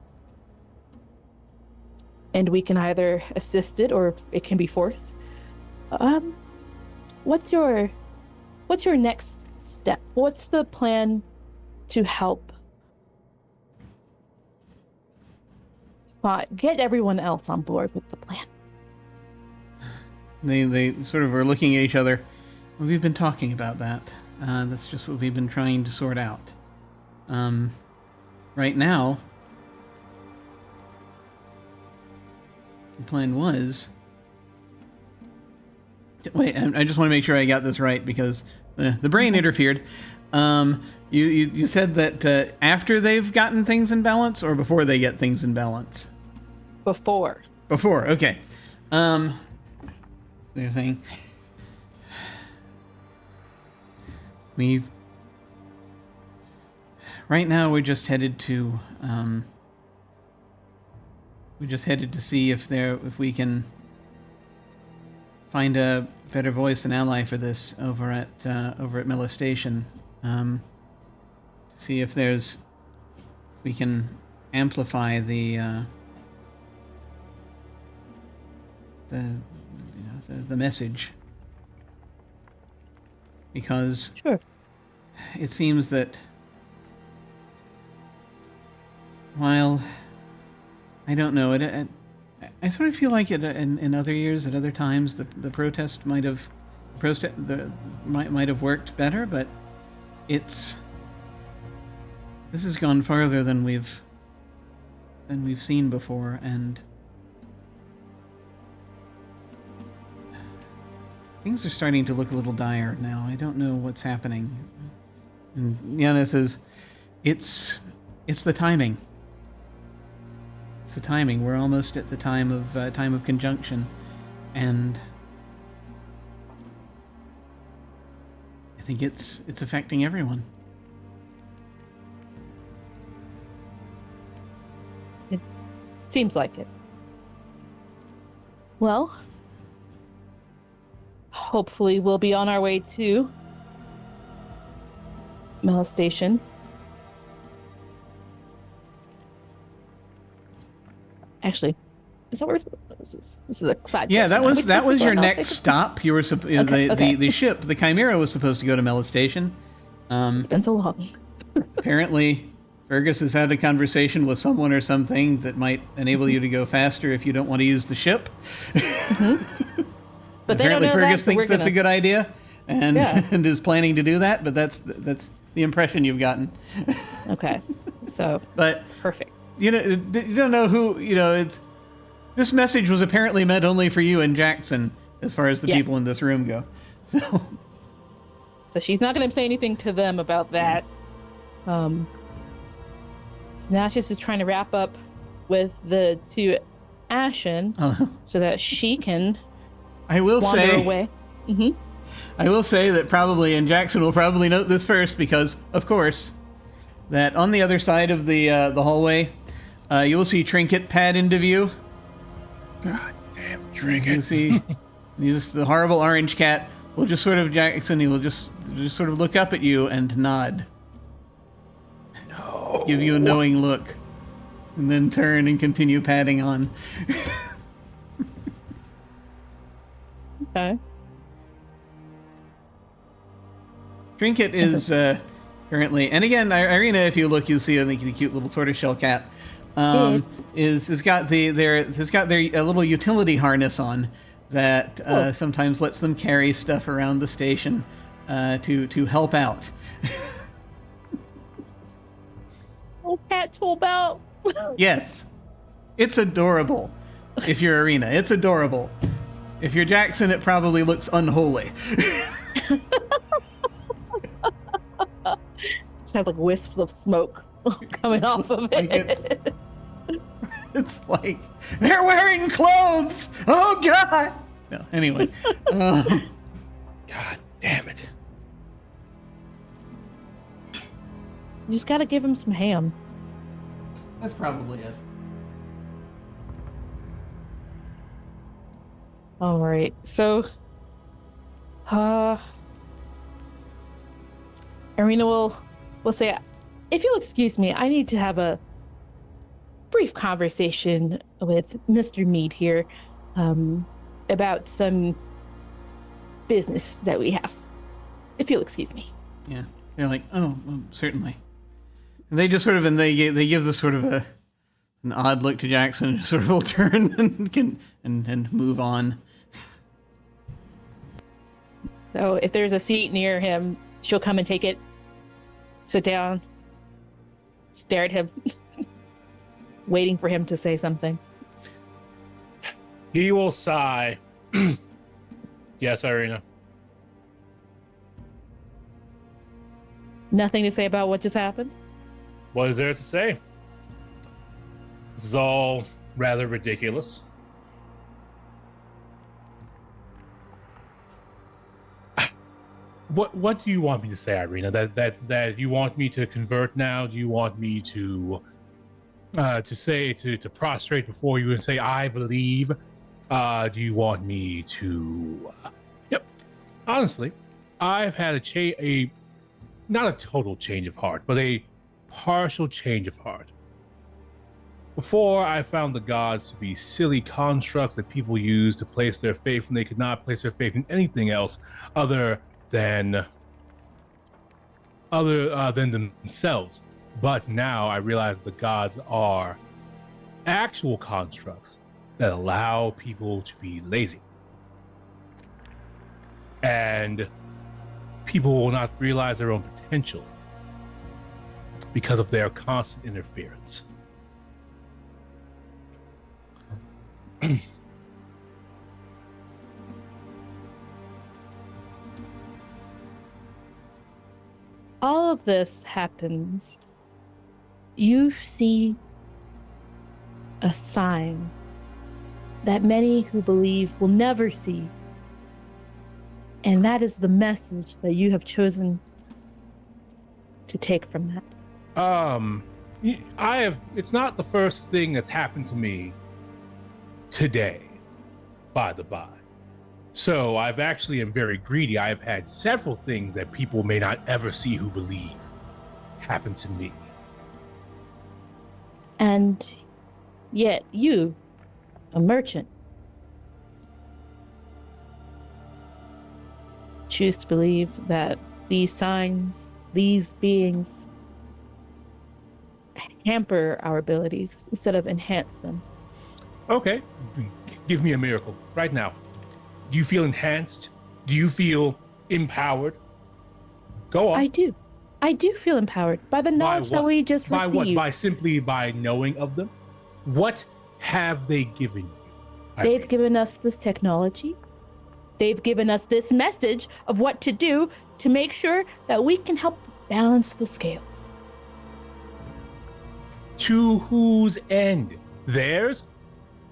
and we can either assist it or it can be forced. What's your next step? What's the plan to help get everyone else on board with the plan? They sort of are looking at each other. We've been talking about that. That's just what we've been trying to sort out. Right now, the plan was... Wait, I just want to make sure I got this right because the brain interfered. You said that after they've gotten things in balance or before they get things in balance? Before. Before, okay. They're saying right now we're just headed to see if we can find a better voice and ally for this over at Miller Station. To see if we can amplify the message, because sure, it seems that while I don't know it, I sort of feel like in other years, at other times, the protest might have worked better, but this has gone farther than we've seen before, and things are starting to look a little dire now. I don't know what's happening. And Yana says, it's the timing. It's the timing. We're almost at the time of conjunction, and I think it's affecting everyone. It seems like it. Well, hopefully we'll be on our way to molestation. Actually, is that where this is a side? Yeah, question. that was your next molestation? stop. You were the ship, the Chimera, was supposed to go to molestation. It's been so long. Apparently, Fergus has had a conversation with someone or something that might enable you to go faster if you don't want to use the ship. Mm-hmm. But apparently, Fergus thinks so that's a good idea, and Yeah. and is planning to do that. But that's the impression you've gotten. Okay, so But perfect. you don't know who. This message was apparently meant only for you and Jackson, as far as the Yes. people in this room go. So she's not going to say anything to them about that. So now she's just trying to wrap up with the two Ashen so that she can I will wander say. away. Mm-hmm. I will say that probably, and Jackson will probably note this first because, of course, that on the other side of the hallway, you will see Trinket pad into view. God damn You Trinket. see, the horrible orange cat will just sort of, Jackson, he will just sort of look up at you and nod. No. Give you a knowing look. And then turn and continue padding on. Okay. Trinket is currently, and again, Irina, if you look, you'll see the cute little tortoiseshell cat. Has got their a little utility harness on that sometimes lets them carry stuff around the station to help out. Oh, cat tool belt. Yes, it's adorable. If you're Irina, it's adorable. If you're Jackson, it probably looks unholy. Just has like wisps of smoke coming off of it. It's like they're wearing clothes. Oh God! No, anyway. God damn it. You just gotta give him some ham. That's probably it. All right, so, Irina will say, if you'll excuse me, I need to have a brief conversation with Mr. Mead here, about some business that we have. If you'll excuse me. Yeah, they're like, oh, certainly. And they just sort of, and they give this sort of an odd look to Jackson, and sort of will turn and move on. So if there's a seat near him, she'll come and take it, sit down, stare at him, waiting for him to say something. He will sigh. Yes, Irina. Nothing to say about what just happened? What is there to say? This is all rather ridiculous. What do you want me to say, Irina? That you want me to convert now? Do you want me to prostrate before you and say I believe? Do you want me to? Yep. Honestly, I've had a not a total change of heart, but a partial change of heart. Before, I found the gods to be silly constructs that people use to place their faith when they could not place their faith in anything else other than themselves. But now I realize the gods are actual constructs that allow people to be lazy. And people will not realize their own potential because of their constant interference. All of this happens. You see a sign that many who believe will never see. And that is the message that you have chosen to take from that. It's not the first thing that's happened to me today, by the by. So I've actually am very greedy. I've had several things that people may not ever see who believe happen to me. And yet you, a merchant, choose to believe that these signs, these beings, hamper our abilities instead of enhance them. Okay, give me a miracle right now. Do you feel enhanced? Do you feel empowered? Go on. I do feel empowered by the knowledge that we just received. By what? By simply by knowing of them? What have they given you? They've given us this technology. They've given us this message of what to do to make sure that we can help balance the scales. To whose end? Theirs?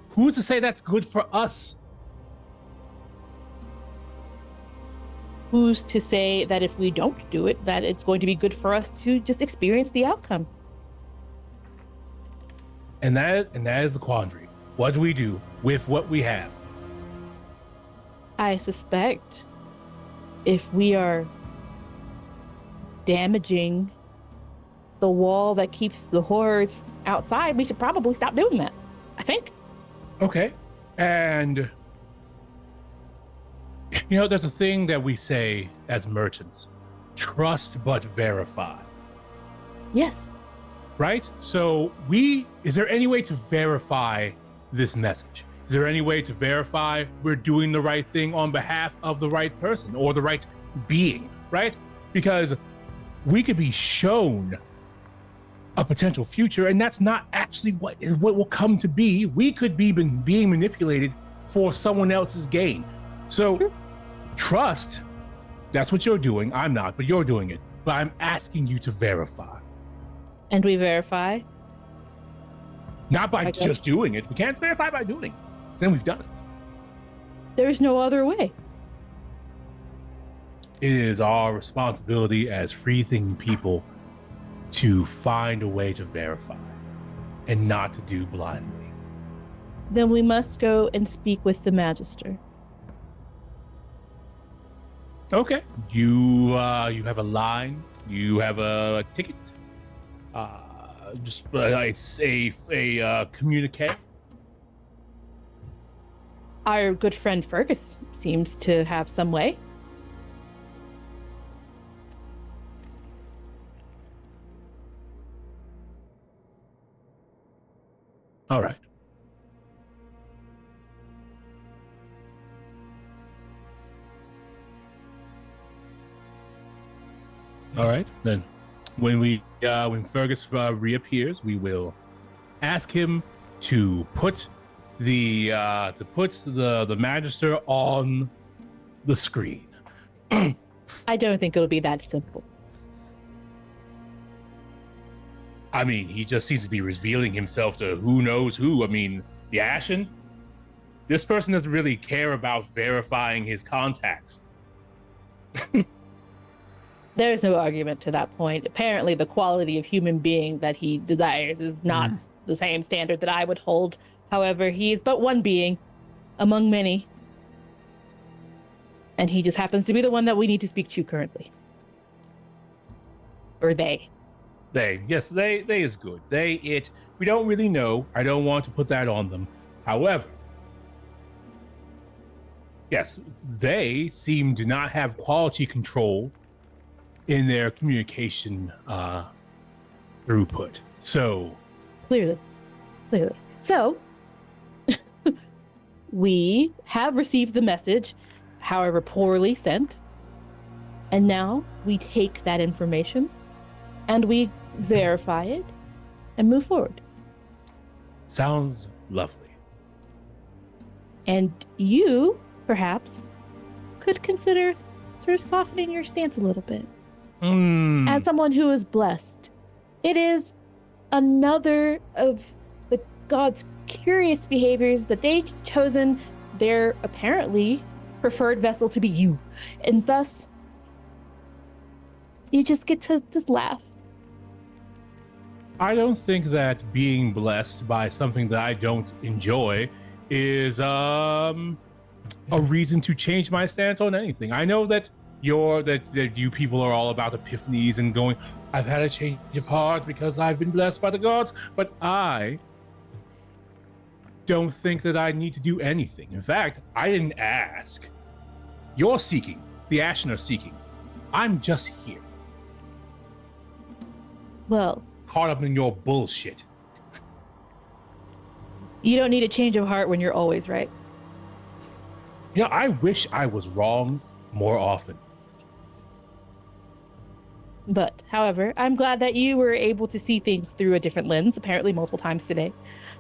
Who's to say that's good for us? Who's to say that if we don't do it, that it's going to be good for us to just experience the outcome? And that is the quandary. What do we do with what we have? I suspect if we are damaging the wall that keeps the horrors outside, we should probably stop doing that, I think. Okay. And there's a thing that we say as merchants: trust but verify. Yes. Right? So is there any way to verify this message? Is there any way to verify we're doing the right thing on behalf of the right person or the right being, right? Because we could be shown a potential future, and that's not actually what will come to be. We could be being manipulated for someone else's gain. So trust, that's what you're doing. I'm not, but you're doing it. But I'm asking you to verify. And we verify? Not by just doing it. We can't verify by doing it. Then we've done it. There's no other way. It is our responsibility as free-thinking people to find a way to verify and not to do blindly. Then we must go and speak with the Magister. Okay. You have a line. You have a ticket. It's a communique. Our good friend Fergus seems to have some way. All right. All right, then. When Fergus reappears, we will ask him to put the Magister on the screen. I don't think it'll be that simple. I mean, he just seems to be revealing himself to who knows who. I mean, the Ashen? This person doesn't really care about verifying his contacts. There's no argument to that point. Apparently, the quality of human being that he desires is not the same standard that I would hold. However, he is but one being among many. And he just happens to be the one that we need to speak to currently. Or they. They is good. We don't really know. I don't want to put that on them. However, yes, they seem to not have quality control in their communication throughput. So Clearly. So, we have received the message, however poorly sent, and now we take that information and we verify it and move forward. sounds lovely. And you, perhaps, could consider sort of softening your stance a little bit. As someone who is blessed, it is another of the gods' curious behaviors that they've chosen their apparently preferred vessel to be you. And thus, you just get to just laugh. I don't think that being blessed by something that I don't enjoy is a reason to change my stance on anything. I know that that you people are all about epiphanies and going, I've had a change of heart because I've been blessed by the gods, but I don't think that I need to do anything. In fact, I didn't ask. You're seeking. The Ashen are seeking. I'm just here. Well, Caught up in your bullshit. you don't need a change of heart when you're always right. You know, I wish I was wrong more often. But, however, I'm glad that you were able to see things through a different lens, apparently multiple times today.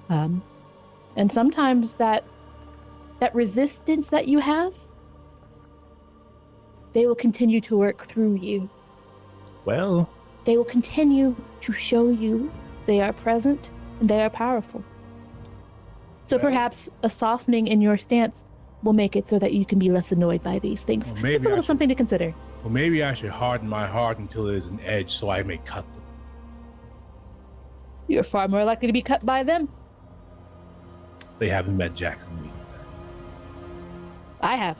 And sometimes that resistance that you have, they will continue to work through you. Well, They will continue to show you they are present and they are powerful. So perhaps a softening in your stance will make it so that you can be less annoyed by these things. Well, Just a little something to consider. Well, maybe I should harden my heart until there's an edge so I may cut them. You're far more likely to be cut by them. They haven't met Jackson and me. I have.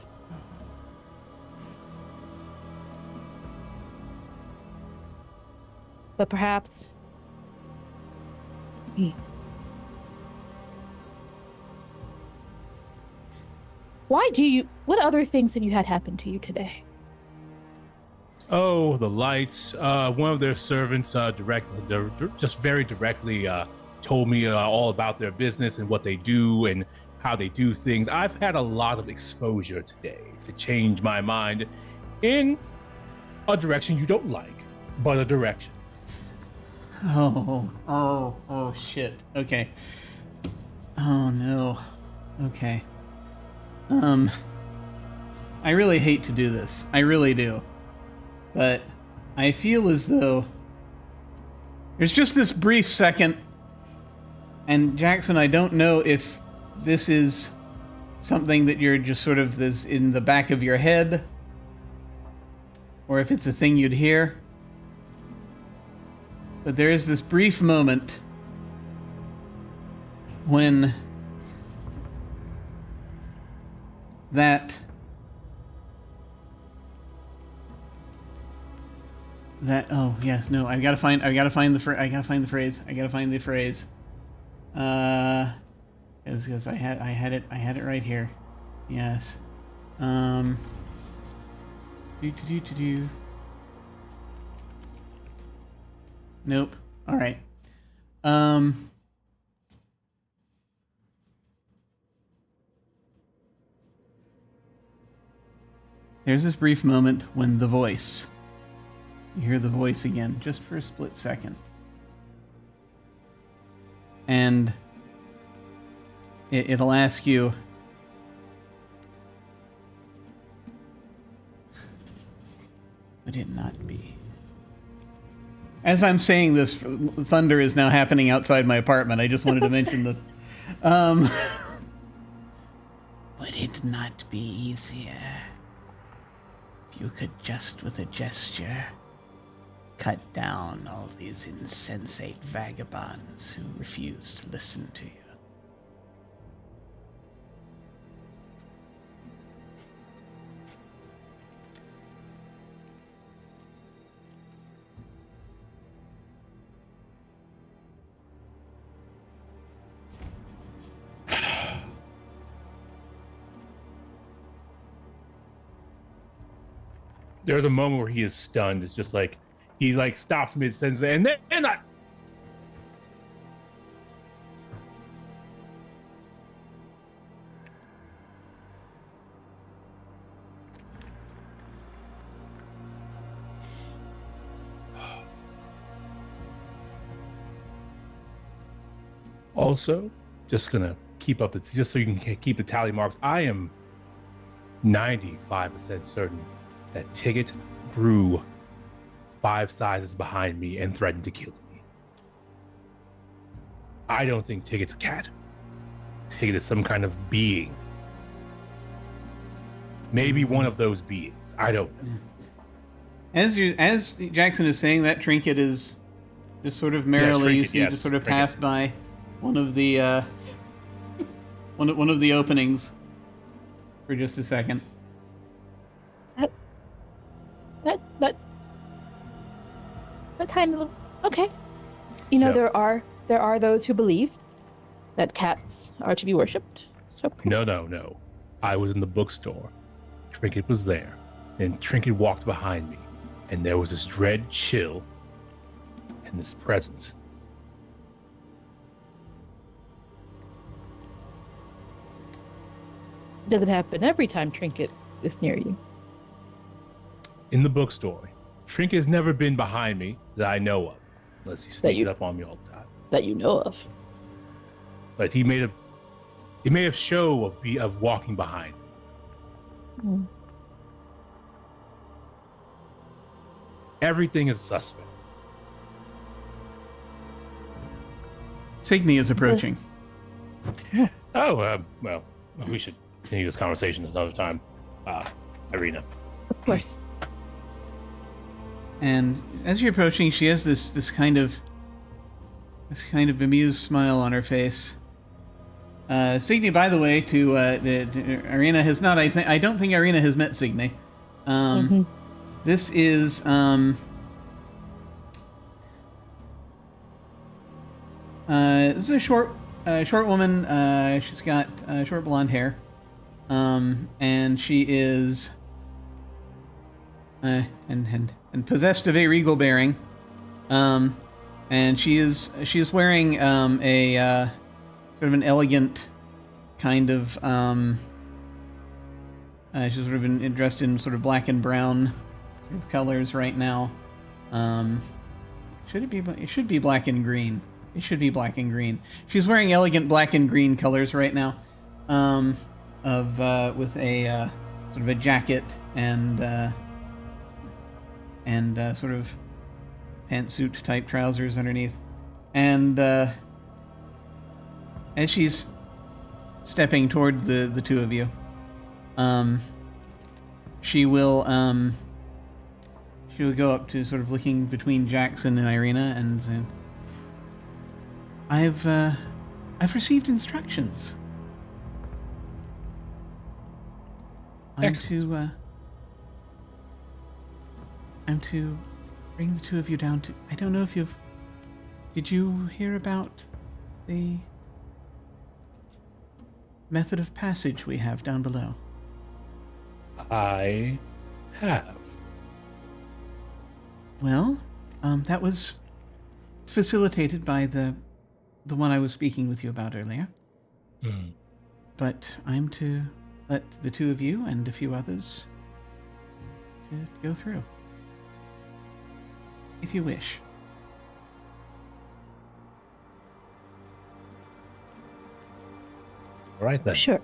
But perhaps... What other things have you had happen to you today? Oh, the lights. One of their servants just very directly told me all about their business and what they do and how they do things. I've had a lot of exposure today to change my mind in a direction you don't like, but a direction. Oh, shit. Okay. Oh, no. Okay. I really hate to do this. I really do. But I feel as though there's just this brief second, and Jackson, I don't know if this is something that you're just sort of this in the back of your head, or if it's a thing you'd hear. But there is this brief moment when that oh yes, no, I gotta find the phrase. Because I had it right here. Yes. Nope. All right. There's this brief moment when the voice. You hear the voice again, just for a split second. And it'll ask you, would it not be? As I'm saying this, thunder is now happening outside my apartment. I just wanted to mention this. Would it not be easier if you could just with a gesture cut down all these insensate vagabonds who refuse to listen to you? There's a moment where he is stunned. It's just like he like stops mid-sentence, and then Also, just so you can keep the tally marks, I am 95% certain that Ticket grew 5 sizes behind me and threatened to kill me. I don't think Ticket's a cat. Ticket is some kind of being. Maybe one of those beings. I don't know. As Jackson is saying that, Trinket is just sort of merrily, you see, just sort of pass by one of the one of the openings for just a second. That tiny little. Okay. You know, there are those who believe that cats are to be worshipped. So No. I was in the bookstore. Trinket was there. And Trinket walked behind me. And there was this dread chill and this presence. Does it happen every time Trinket is near you? In the bookstore. Trinket has never been behind me that I know of. Unless he sneaks up on me all the time. That you know of. But he made a show of walking behind me. Mm. Everything is suspect. Signy is approaching. Oh, well, we should continue this conversation another time. Irina. Of course. And as you're approaching, she has this kind of bemused smile on her face. Signy, by the way, to Irina has not. I don't think Irina has met Signy. This is a short woman. She's got short blonde hair, and she is and possessed of a regal bearing, and she is wearing a sort of an elegant kind of she's sort of dressed in sort of black and brown sort of colors right now. It should be black and green. It should be black and green. She's wearing elegant black and green colors right now, with a sort of a jacket and sort of pantsuit type trousers underneath. And as she's stepping toward the two of you, she will go up to sort of looking between Jackson and Irina and say, I've received instructions. I'm to bring the two of you down to... I don't know if did you hear about the method of passage we have down below? I have. Well, that was facilitated by the one I was speaking with you about earlier. But I'm to let the two of you and a few others to go through, if you wish. All right then. Sure.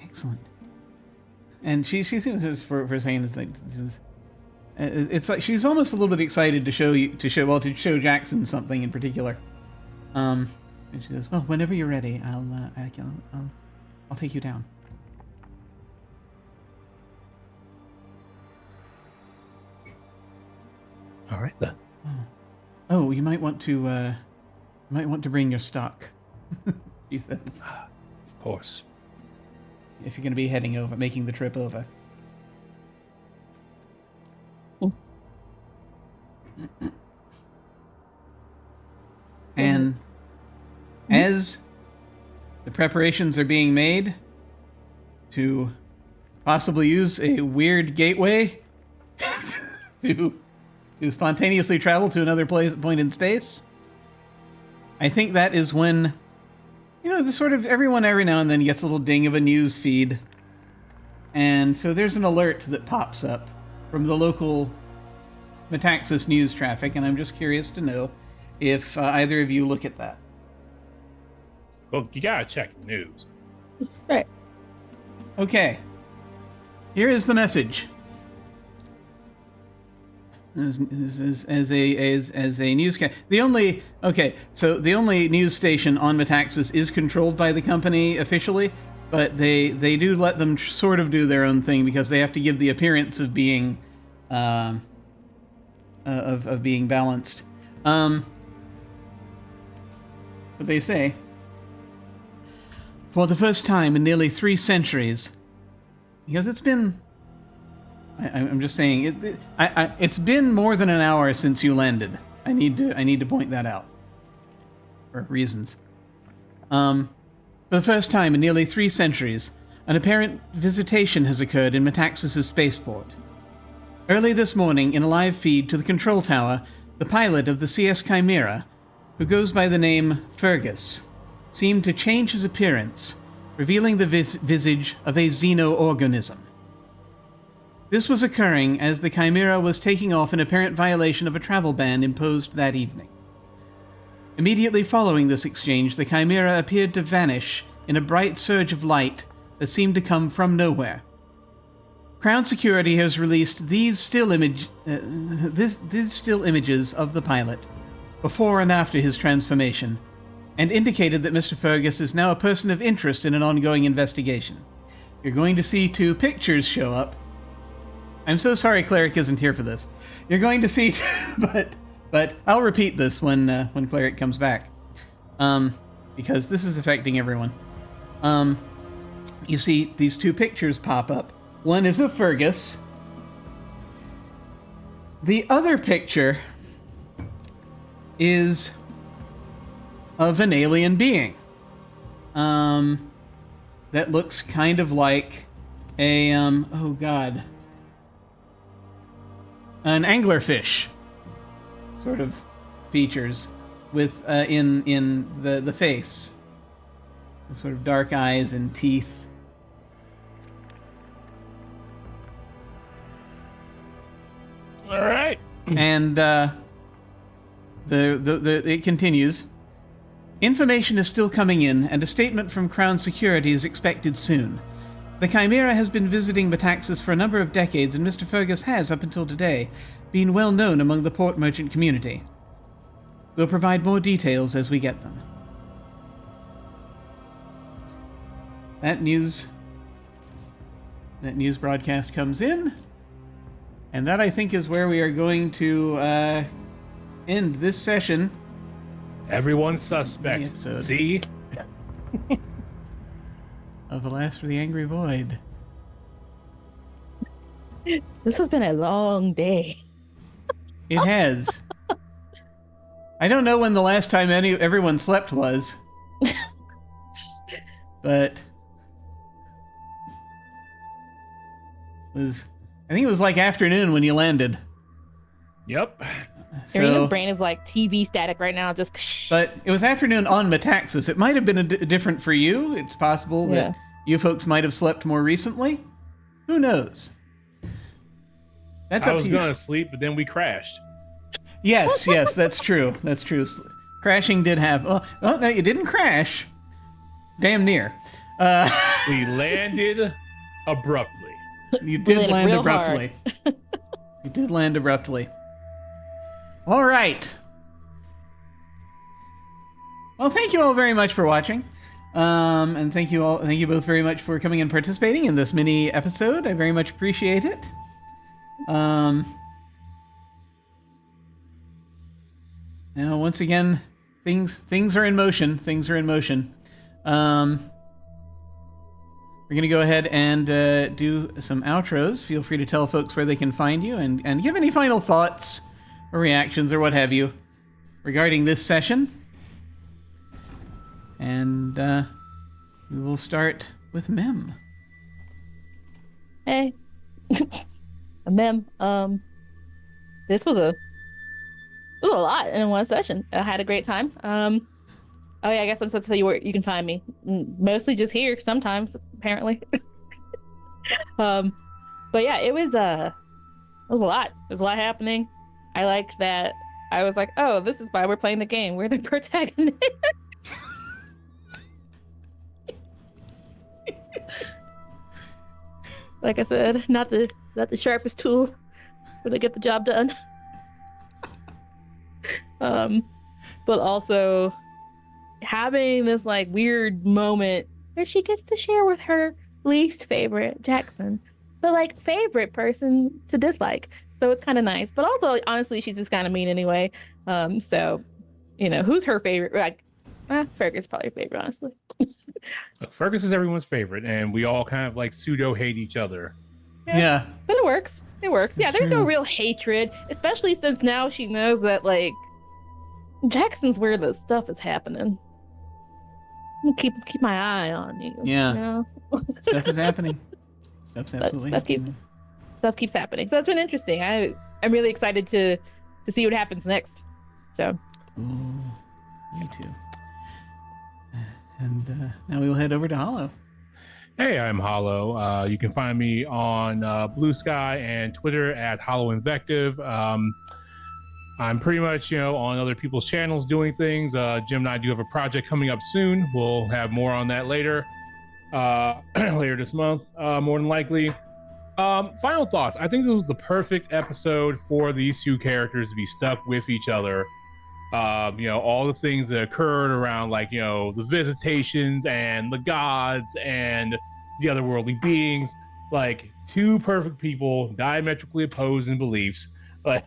Excellent. And she seems for saying it's like she's almost a little bit excited to show Jackson something in particular. And she says, "Well, whenever you're ready, I'll take you down." All right then. Oh, you might want to bring your stock. She says. Of course. If you're going to be making the trip over. And as the preparations are being made to possibly use a weird gateway to spontaneously travel to another point in space, I think that is when, the sort of everyone every now and then gets a little ding of a news feed. And so there's an alert that pops up from the local Metaxas news traffic, and I'm just curious to know, if either of you look at that. Well, you gotta check the news. Right. Okay. Here is the message. As a newscast, the only news station on Metaxas is controlled by the company officially, but they do let them sort of do their own thing because they have to give the appearance of being being balanced. But they say, for the first time in nearly 3 centuries, because it's been. I'm just saying it's been more than an hour since you landed. I need to point that out for reasons. For the first time in nearly 3 centuries, an apparent visitation has occurred in Metaxas' spaceport. Early this morning, in a live feed to the control tower, the pilot of the CS Chimera, who goes by the name Fergus, seemed to change his appearance, revealing the visage of a xeno-organism. This was occurring as the Chimera was taking off in apparent violation of a travel ban imposed that evening. Immediately following this exchange, the Chimera appeared to vanish in a bright surge of light that seemed to come from nowhere. Crown Security has released these still images of the pilot, before and after his transformation, and indicated that Mr. Fergus is now a person of interest in an ongoing investigation. You're going to see 2 pictures show up. I'm so sorry Cleric isn't here for this. You're going to see, but I'll repeat this when Cleric comes back, because this is affecting everyone. You see these 2 pictures pop up. One is of Fergus. The other picture is of an alien being, that looks kind of like a oh god. An anglerfish sort of features with in the face, the sort of dark eyes and teeth. All right. And it continues. Information is still coming in, and a statement from Crown Security is expected soon. The Chimera has been visiting Metaxas for a number of decades, and Mr. Fergus has, up until today, been well known among the port merchant community. We'll provide more details as we get them. That news broadcast comes in, and that, I think, is where we are going to end this session. Everyone's suspect. See? Of Alas for the Angry Void. This has been a long day. It has. I don't know when the last time everyone slept was. But I think it was like afternoon when you landed. Yep. Irina's brain is like TV static right now, just. But it was afternoon on Metaxas. It might have been different for you. It's possible that you folks might have slept more recently. Who knows? That's I up was to you. going to sleep, but then we crashed. Yes, that's true. That's true. Crashing did happen. Oh, no, you didn't crash. Damn near. We landed abruptly. You did land abruptly. You did land abruptly. All right. Well, thank you all very much for watching. And thank you both very much for coming and participating in this mini episode. I very much appreciate it. Now, once again, things are in motion. Things are in motion. We're going to go ahead and do some outros. Feel free to tell folks where they can find you and give any final thoughts or reactions or what have you regarding this session. And we will start with Mem. Hey. Mem, this was a lot in one session. I had a great time. Oh yeah, I guess I'm supposed to tell you where you can find me. Mostly just here sometimes, apparently. But yeah, it was a lot. There's a lot happening. I like that I was like, oh, this is why we're playing the game. We're the protagonist. Like I said, not the sharpest tool to get the job done. But also having this like weird moment where she gets to share with her least favorite, Jackson, but like favorite person to dislike. So it's kind of nice. But also, honestly, she's just kind of mean anyway. So, who's her favorite? Like, Fergus is probably her favorite, honestly. Look, Fergus is everyone's favorite, and we all kind of like pseudo hate each other. Yeah. But it works. It works. That's there's no real hatred, especially since now she knows that like Jackson's where the stuff is happening. I'm gonna keep my eye on you. Yeah. Stuff is happening. Stuff's absolutely happening. Stuff keeps happening. So it's been interesting. I'm really excited to see what happens next. So. Ooh, me too. And now we will head over to Hollow. Hey, I'm Hollow. You can find me on Blue Sky and Twitter at Hollow Invective. I'm pretty much, on other people's channels doing things. Jim and I do have a project coming up soon. We'll have more on that later this month, more than likely. Final thoughts. I think this was the perfect episode for these two characters to be stuck with each other. All the things that occurred around, like, the visitations and the gods and the otherworldly beings, like two perfect people, diametrically opposed in beliefs. Like,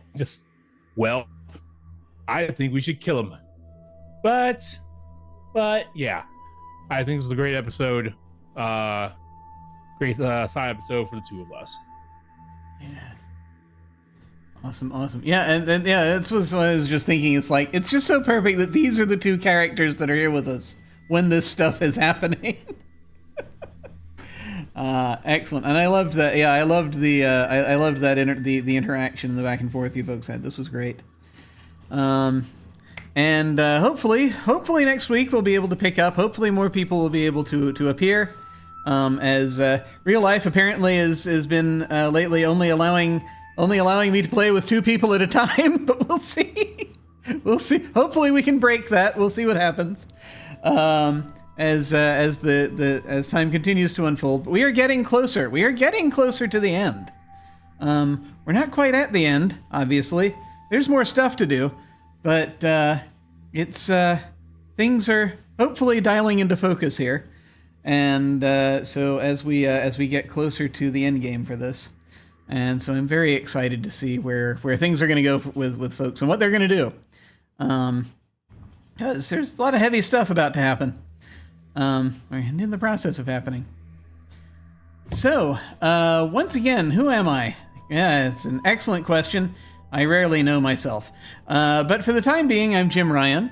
I think we should kill them. But yeah, I think this was a great episode. Great side episode for the two of us. Yes. Awesome. Yeah, and that's what I was just thinking. It's like, it's just so perfect that these are the two characters that are here with us when this stuff is happening. Excellent. And I loved that. Yeah, I loved the the interaction, the back and forth you folks had. This was great. And hopefully next week we'll be able to pick up. Hopefully more people will be able to appear. As real life apparently has been lately only allowing me to play with two people at a time, but we'll see. Hopefully we can break that. We'll see what happens. As time continues to unfold. But we are getting closer. We are getting closer to the end. We're not quite at the end, obviously. There's more stuff to do, but things are hopefully dialing into focus here. And so as we get closer to the end game for this. And so I'm very excited to see where things are going to go with folks and what they're going to do. Because there's a lot of heavy stuff about to happen. And in the process of happening. So, once again, who am I? Yeah, it's an excellent question. I rarely know myself. But for the time being, I'm Jim Ryan.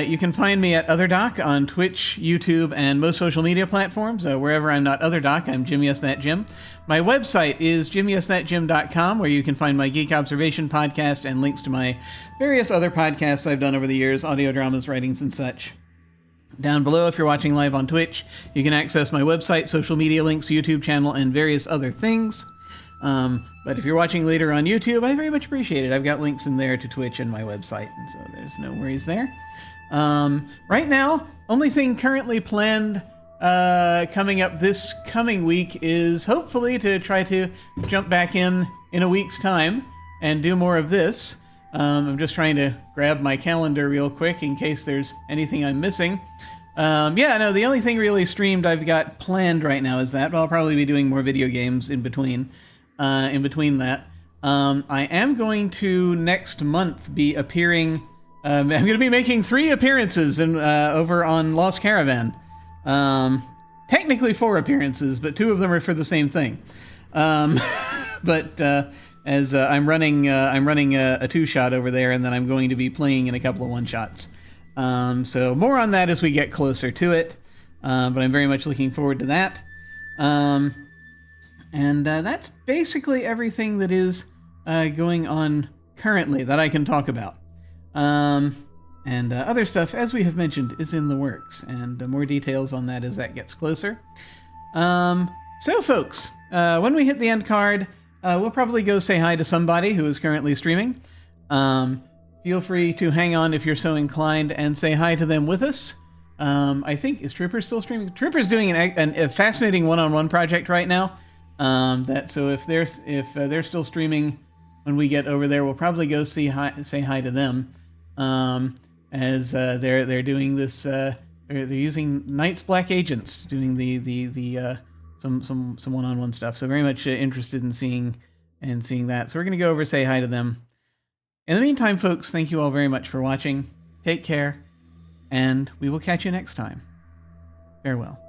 You can find me at OtherDoc on Twitch, YouTube, and most social media platforms. Wherever I'm not OtherDoc, I'm Jim Yes That Jim. My website is jimyesthatjim.com, where you can find my Geek Observation podcast and links to my various other podcasts I've done over the years, audio dramas, writings, and such. Down below, if you're watching live on Twitch, you can access my website, social media links, YouTube channel, and various other things. But if you're watching later on YouTube, I very much appreciate it. I've got links in there to Twitch and my website, and so there's no worries there. Right now, only thing currently planned coming up this coming week is hopefully to try to jump back in a week's time and do more of this. I'm just trying to grab my calendar real quick in case there's anything I'm missing. The only thing really streamed I've got planned right now is that. But I'll probably be doing more video games in between that. I am going to next month be appearing. I'm going to be making 3 appearances over on Lost Caravan. Technically 4 appearances, but 2 of them are for the same thing. As I'm running a 2-shot over there, and then I'm going to be playing in a couple of 1-shots. So more on that as we get closer to it. But I'm very much looking forward to that. And that's basically everything that is going on currently that I can talk about. And other stuff, as we have mentioned, is in the works, and more details on that as that gets closer. So, folks, when we hit the end card, we'll probably go say hi to somebody who is currently streaming. feel free to hang on if you're so inclined and say hi to them with us. I think, is Trooper still streaming? Trooper's doing a fascinating one-on-one project right now. So if they're still streaming when we get over there, we'll probably go say hi to them. As they're doing this, they're using Night's Black Agents, doing some one-on-one stuff. So very much interested in seeing that. So we're gonna go over, say hi to them. In the meantime, folks, thank you all very much for watching. Take care, and we will catch you next time. Farewell.